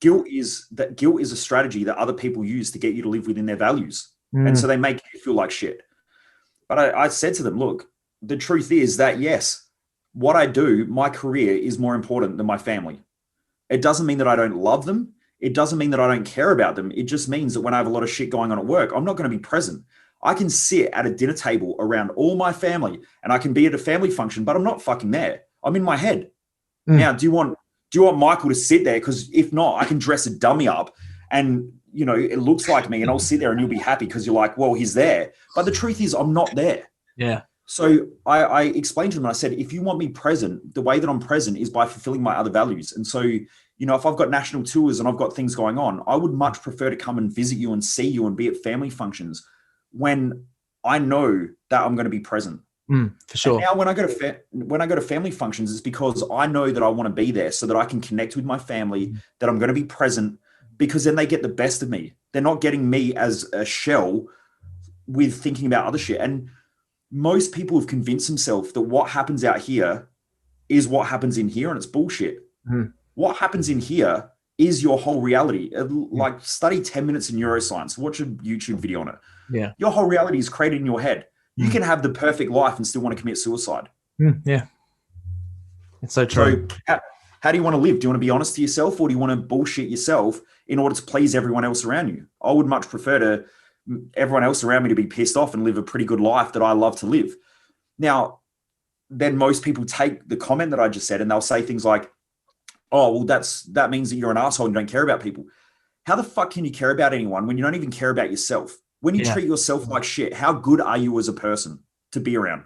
Speaker 2: Guilt is a strategy that other people use to get you to live within their values. And so they make you feel like shit. But I said to them, look, the truth is that yes, what I do, my career is more important than my family. It doesn't mean that I don't love them. It doesn't mean that I don't care about them. It just means that when I have a lot of shit going on at work, I'm not going to be present. I can sit at a dinner table around all my family and I can be at a family function, but I'm not fucking there. I'm in my head. Now, do you want Michael to sit there? Because if not, I can dress a dummy up and, it looks like me and I'll sit there and you'll be happy because you're like, well, he's there. But the truth is I'm not there.
Speaker 1: Yeah.
Speaker 2: So I explained to them, and I said, if you want me present, the way that I'm present is by fulfilling my other values. And so, if I've got national tours and I've got things going on, I would much prefer to come and visit you and see you and be at family functions when I know that I'm going to be present.
Speaker 1: For sure.
Speaker 2: And now when I go to family functions, it's because I know that I want to be there so that I can connect with my family, that I'm going to be present, because then they get the best of me. They're not getting me as a shell with thinking about other shit. And most people have convinced themselves that what happens out here is what happens in here, and it's bullshit. What happens in here is your whole reality. Like, study 10 minutes in neuroscience, watch a YouTube video on it.
Speaker 1: Yeah.
Speaker 2: Your whole reality is created in your head. You can have the perfect life and still want to commit suicide.
Speaker 1: Yeah. It's so true.
Speaker 2: So How do you want to live? Do you want to be honest to yourself, or do you want to bullshit yourself in order to please everyone else around you? I would much prefer everyone else around me to be pissed off and live a pretty good life that I love to live. Now, then most people take the comment that I just said and they'll say things like, oh, well, that means that you're an asshole and you don't care about people. How the fuck can you care about anyone when you don't even care about yourself? When you treat yourself like shit, how good are you as a person to be around?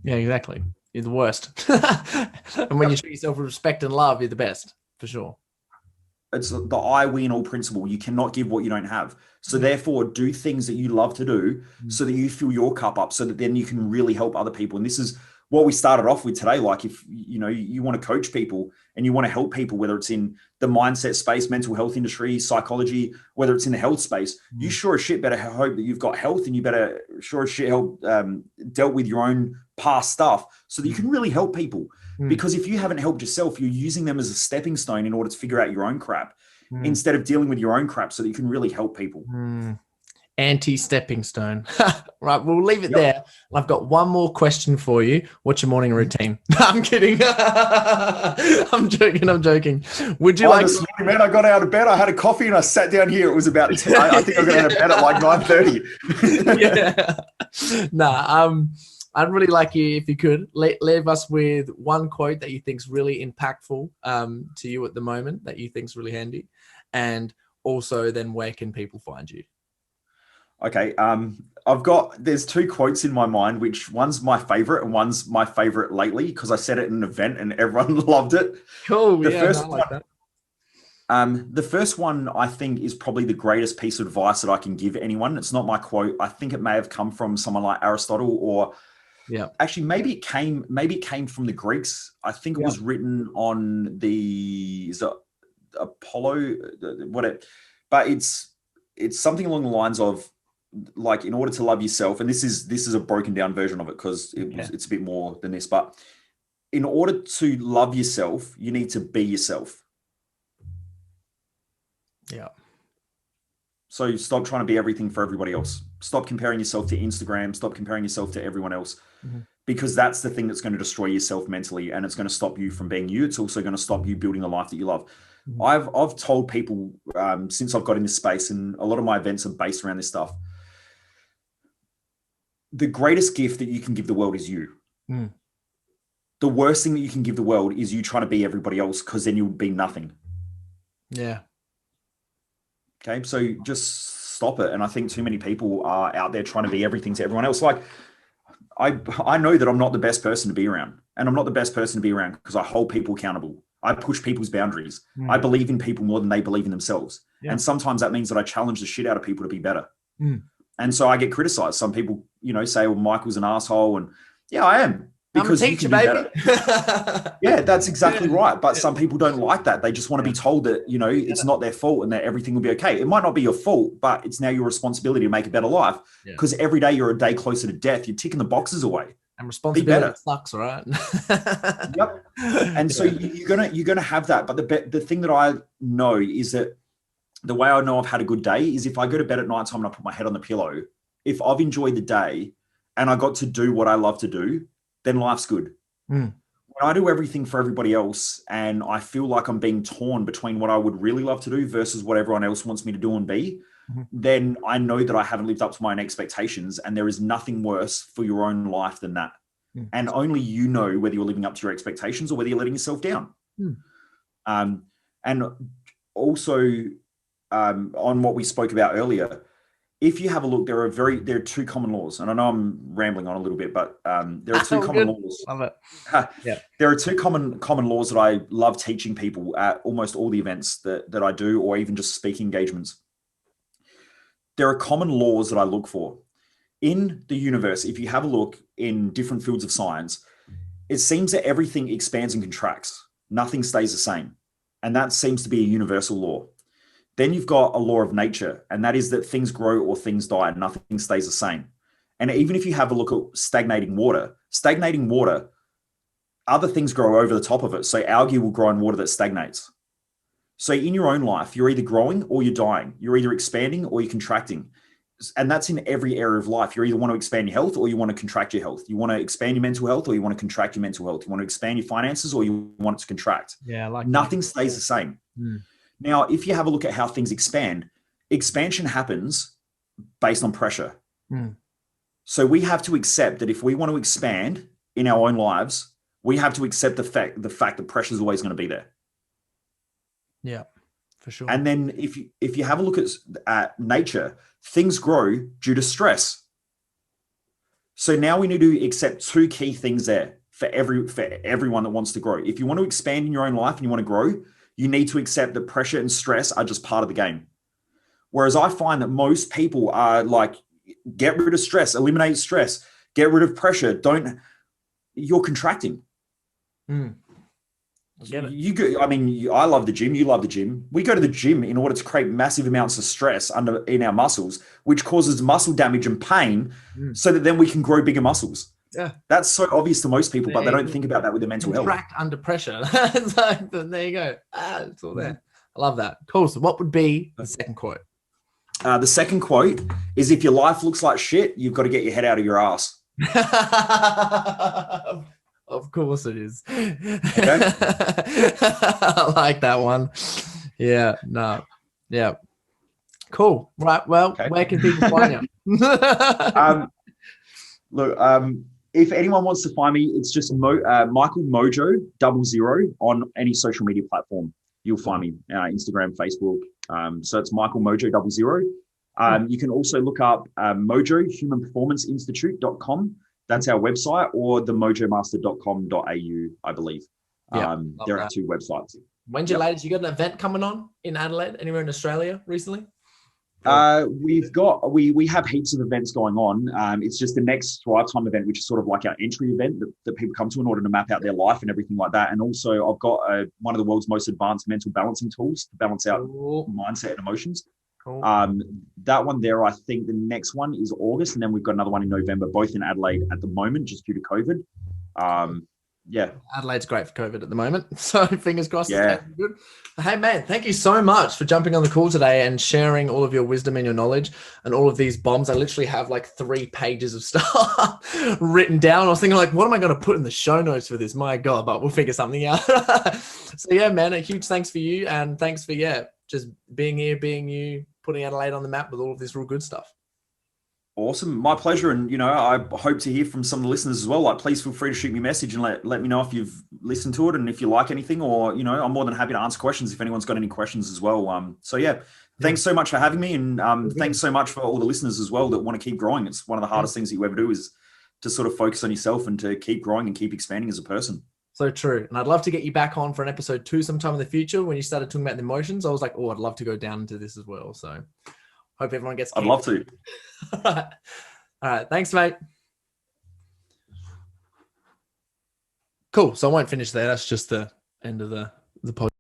Speaker 1: Yeah, exactly. You're the worst. And when you treat yourself with respect and love, you're the best, for sure.
Speaker 2: It's the I win all principle. You cannot give what you don't have. So therefore, do things that you love to do so that you fill your cup up so that then you can really help other people. And this is what we started off with today. Like if, you want to coach people and you want to help people, whether it's in the mindset space, mental health industry, psychology, whether it's in the health space, you sure as shit better hope that you've got health and you better sure as shit help dealt with your own past stuff so that you can really help people. Because if you haven't helped yourself, you're using them as a stepping stone in order to figure out your own crap instead of dealing with your own crap so that you can really help people.
Speaker 1: Anti-stepping stone. Right, we'll leave it there. I've got one more question for you. What's your morning routine? I'm kidding. I'm joking. Would you like...
Speaker 2: This morning, man, I got out of bed. I had a coffee and I sat down here. It was about... I think I got out of bed at like 9:30.
Speaker 1: Yeah. I'd really like you, if you could, leave us with one quote that you think's really impactful to you at the moment, that you think's really handy, and also then where can people find you?
Speaker 2: Okay, there's two quotes in my mind, which one's my favorite and one's my favorite lately because I said it in an event and everyone loved it.
Speaker 1: Cool.
Speaker 2: The first one I think is probably the greatest piece of advice that I can give anyone. It's not my quote. I think it may have come from someone like Aristotle or actually maybe it came from the Greeks. I think it was written on the Apollo, but it's something along the lines of, like, in order to love yourself, and this is a broken down version of it because it's a bit more than this, but in order to love yourself, you need to be yourself.
Speaker 1: Yeah.
Speaker 2: So stop trying to be everything for everybody else. Stop comparing yourself to Instagram. Stop comparing yourself to everyone else, because that's the thing that's going to destroy yourself mentally, and it's going to stop you from being you. It's also going to stop you building the life that you love. I've told people since I've got in this space, and a lot of my events are based around this stuff. The greatest gift that you can give the world is you. The worst thing that you can give the world is you trying to be everybody else, because then you'll be nothing.
Speaker 1: Yeah.
Speaker 2: Okay, so just stop it. And I think too many people are out there trying to be everything to everyone else. Like, I know that I'm not the best person to be around, and I'm not the best person to be around because I hold people accountable. I push people's boundaries. I believe in people more than they believe in themselves. And sometimes that means that I challenge the shit out of people to be better. And so I get criticized. Some people, say, well, Michael's an asshole. And yeah, I am. Because
Speaker 1: I'm a teacher,
Speaker 2: you can be better. Yeah, that's exactly right. But some people don't like that. They just want to be told that, it's not their fault and that everything will be okay. It might not be your fault, but it's now your responsibility to make a better life. Because every day you're a day closer to death. You're ticking the boxes away.
Speaker 1: And responsibility sucks, right?
Speaker 2: Yep. And so you're gonna have that. But the thing that I know is that the way I know I've had a good day is if I go to bed at night time and I put my head on the pillow, if I've enjoyed the day and I got to do what I love to do, then life's good. When I do everything for everybody else and I feel like I'm being torn between what I would really love to do versus what everyone else wants me to do and be, then I know that I haven't lived up to my own expectations, and there is nothing worse for your own life than that. And only you know whether you're living up to your expectations or whether you're letting yourself down. And also on what we spoke about earlier, if you have a look, there are two common laws, and I know I'm rambling on a little bit, but there are two common laws.
Speaker 1: Love it.
Speaker 2: There are two common laws that I love teaching people at almost all the events that I do, or even just speaking engagements. There are common laws that I look for in the universe. If you have a look in different fields of science, it seems that everything expands and contracts. Nothing stays the same, and that seems to be a universal law. Then you've got a law of nature, and that is that things grow or things die and nothing stays the same. And even if you have a look at stagnating water, other things grow over the top of it. So algae will grow in water that stagnates. So in your own life, you're either growing or you're dying. You're either expanding or you're contracting. and that's in every area of life. You either want to expand your health or you want to contract your health. You want to expand your mental health or you want to contract your mental health. You want to expand your finances or you want it to contract.
Speaker 1: Yeah, like
Speaker 2: nothing stays the same. Now, if you have a look at how things expand, expansion happens based on pressure. So we have to accept that if we want to expand in our own lives, we have to accept the fact that pressure is always going to be there.
Speaker 1: Yeah, for sure.
Speaker 2: And then if you have a look at nature, things grow due to stress. So now we need to accept two key things there for everyone that wants to grow. If you want to expand in your own life and you want to grow, you need to accept that pressure and stress are just part of the game. Whereas I find that most people are like, get rid of stress, eliminate stress, get rid of pressure. You're contracting. I love the gym. You love the gym. We go to the gym in order to create massive amounts of stress in our muscles, which causes muscle damage and pain so that then we can grow bigger muscles.
Speaker 1: Yeah.
Speaker 2: That's so obvious to most people, but they don't think about that with their mental health.
Speaker 1: Contract under pressure. It's like, there you go. It's all there. I love that. Cool. So what would be the second quote?
Speaker 2: The second quote is, if your life looks like shit, you've got to get your head out of your ass.
Speaker 1: Of course it is.
Speaker 2: Okay.
Speaker 1: I like that one. Yeah, no. Yeah. Cool. Right. Well, Where can people find you?
Speaker 2: Look, if anyone wants to find me, it's just Michael Mojo 00 on any social media platform. You'll find me, Instagram, Facebook. So it's Michael Mojo 00. You can also look up Mojo Human Performance Institute.com. That's our website, or the mojomaster.com.au, I believe. There are two websites.
Speaker 1: When's your latest? You got an event coming on in Adelaide, anywhere in Australia recently?
Speaker 2: We have heaps of events going on. It's just the next Thrive Time event, which is sort of like our entry event that people come to in order to map out their life and everything like that. And also I've got one of the world's most advanced mental balancing tools to balance out mindset and emotions.
Speaker 1: Cool.
Speaker 2: That one there, I think the next one is August, and then we've got another one in November, both in Adelaide at the moment, just due to COVID. Yeah.
Speaker 1: Adelaide's great for COVID at the moment. So fingers crossed.
Speaker 2: Yeah.
Speaker 1: Good. Hey, man, thank you so much for jumping on the call today and sharing all of your wisdom and your knowledge and all of these bombs. I literally have like 3 pages of stuff written down. I was thinking like, what am I going to put in the show notes for this? My God, but we'll figure something out. So yeah, man, a huge thanks for you. And thanks for, just being here, being you, putting Adelaide on the map with all of this real good stuff.
Speaker 2: Awesome. My pleasure. And, I hope to hear from some of the listeners as well. Like, please feel free to shoot me a message and let me know if you've listened to it and if you like anything, or, I'm more than happy to answer questions if anyone's got any questions as well. Thanks so much for having me. And thanks so much for all the listeners as well that want to keep growing. It's one of the hardest things that you ever do, is to sort of focus on yourself and to keep growing and keep expanding as a person.
Speaker 1: So true. And I'd love to get you back on for an episode 2 sometime in the future. When you started talking about the emotions, I was like, I'd love to go down into this as well. So hope everyone gets
Speaker 2: I'd love to.
Speaker 1: All right. Thanks, mate. Cool. So I won't finish there. That's just the end of the podcast.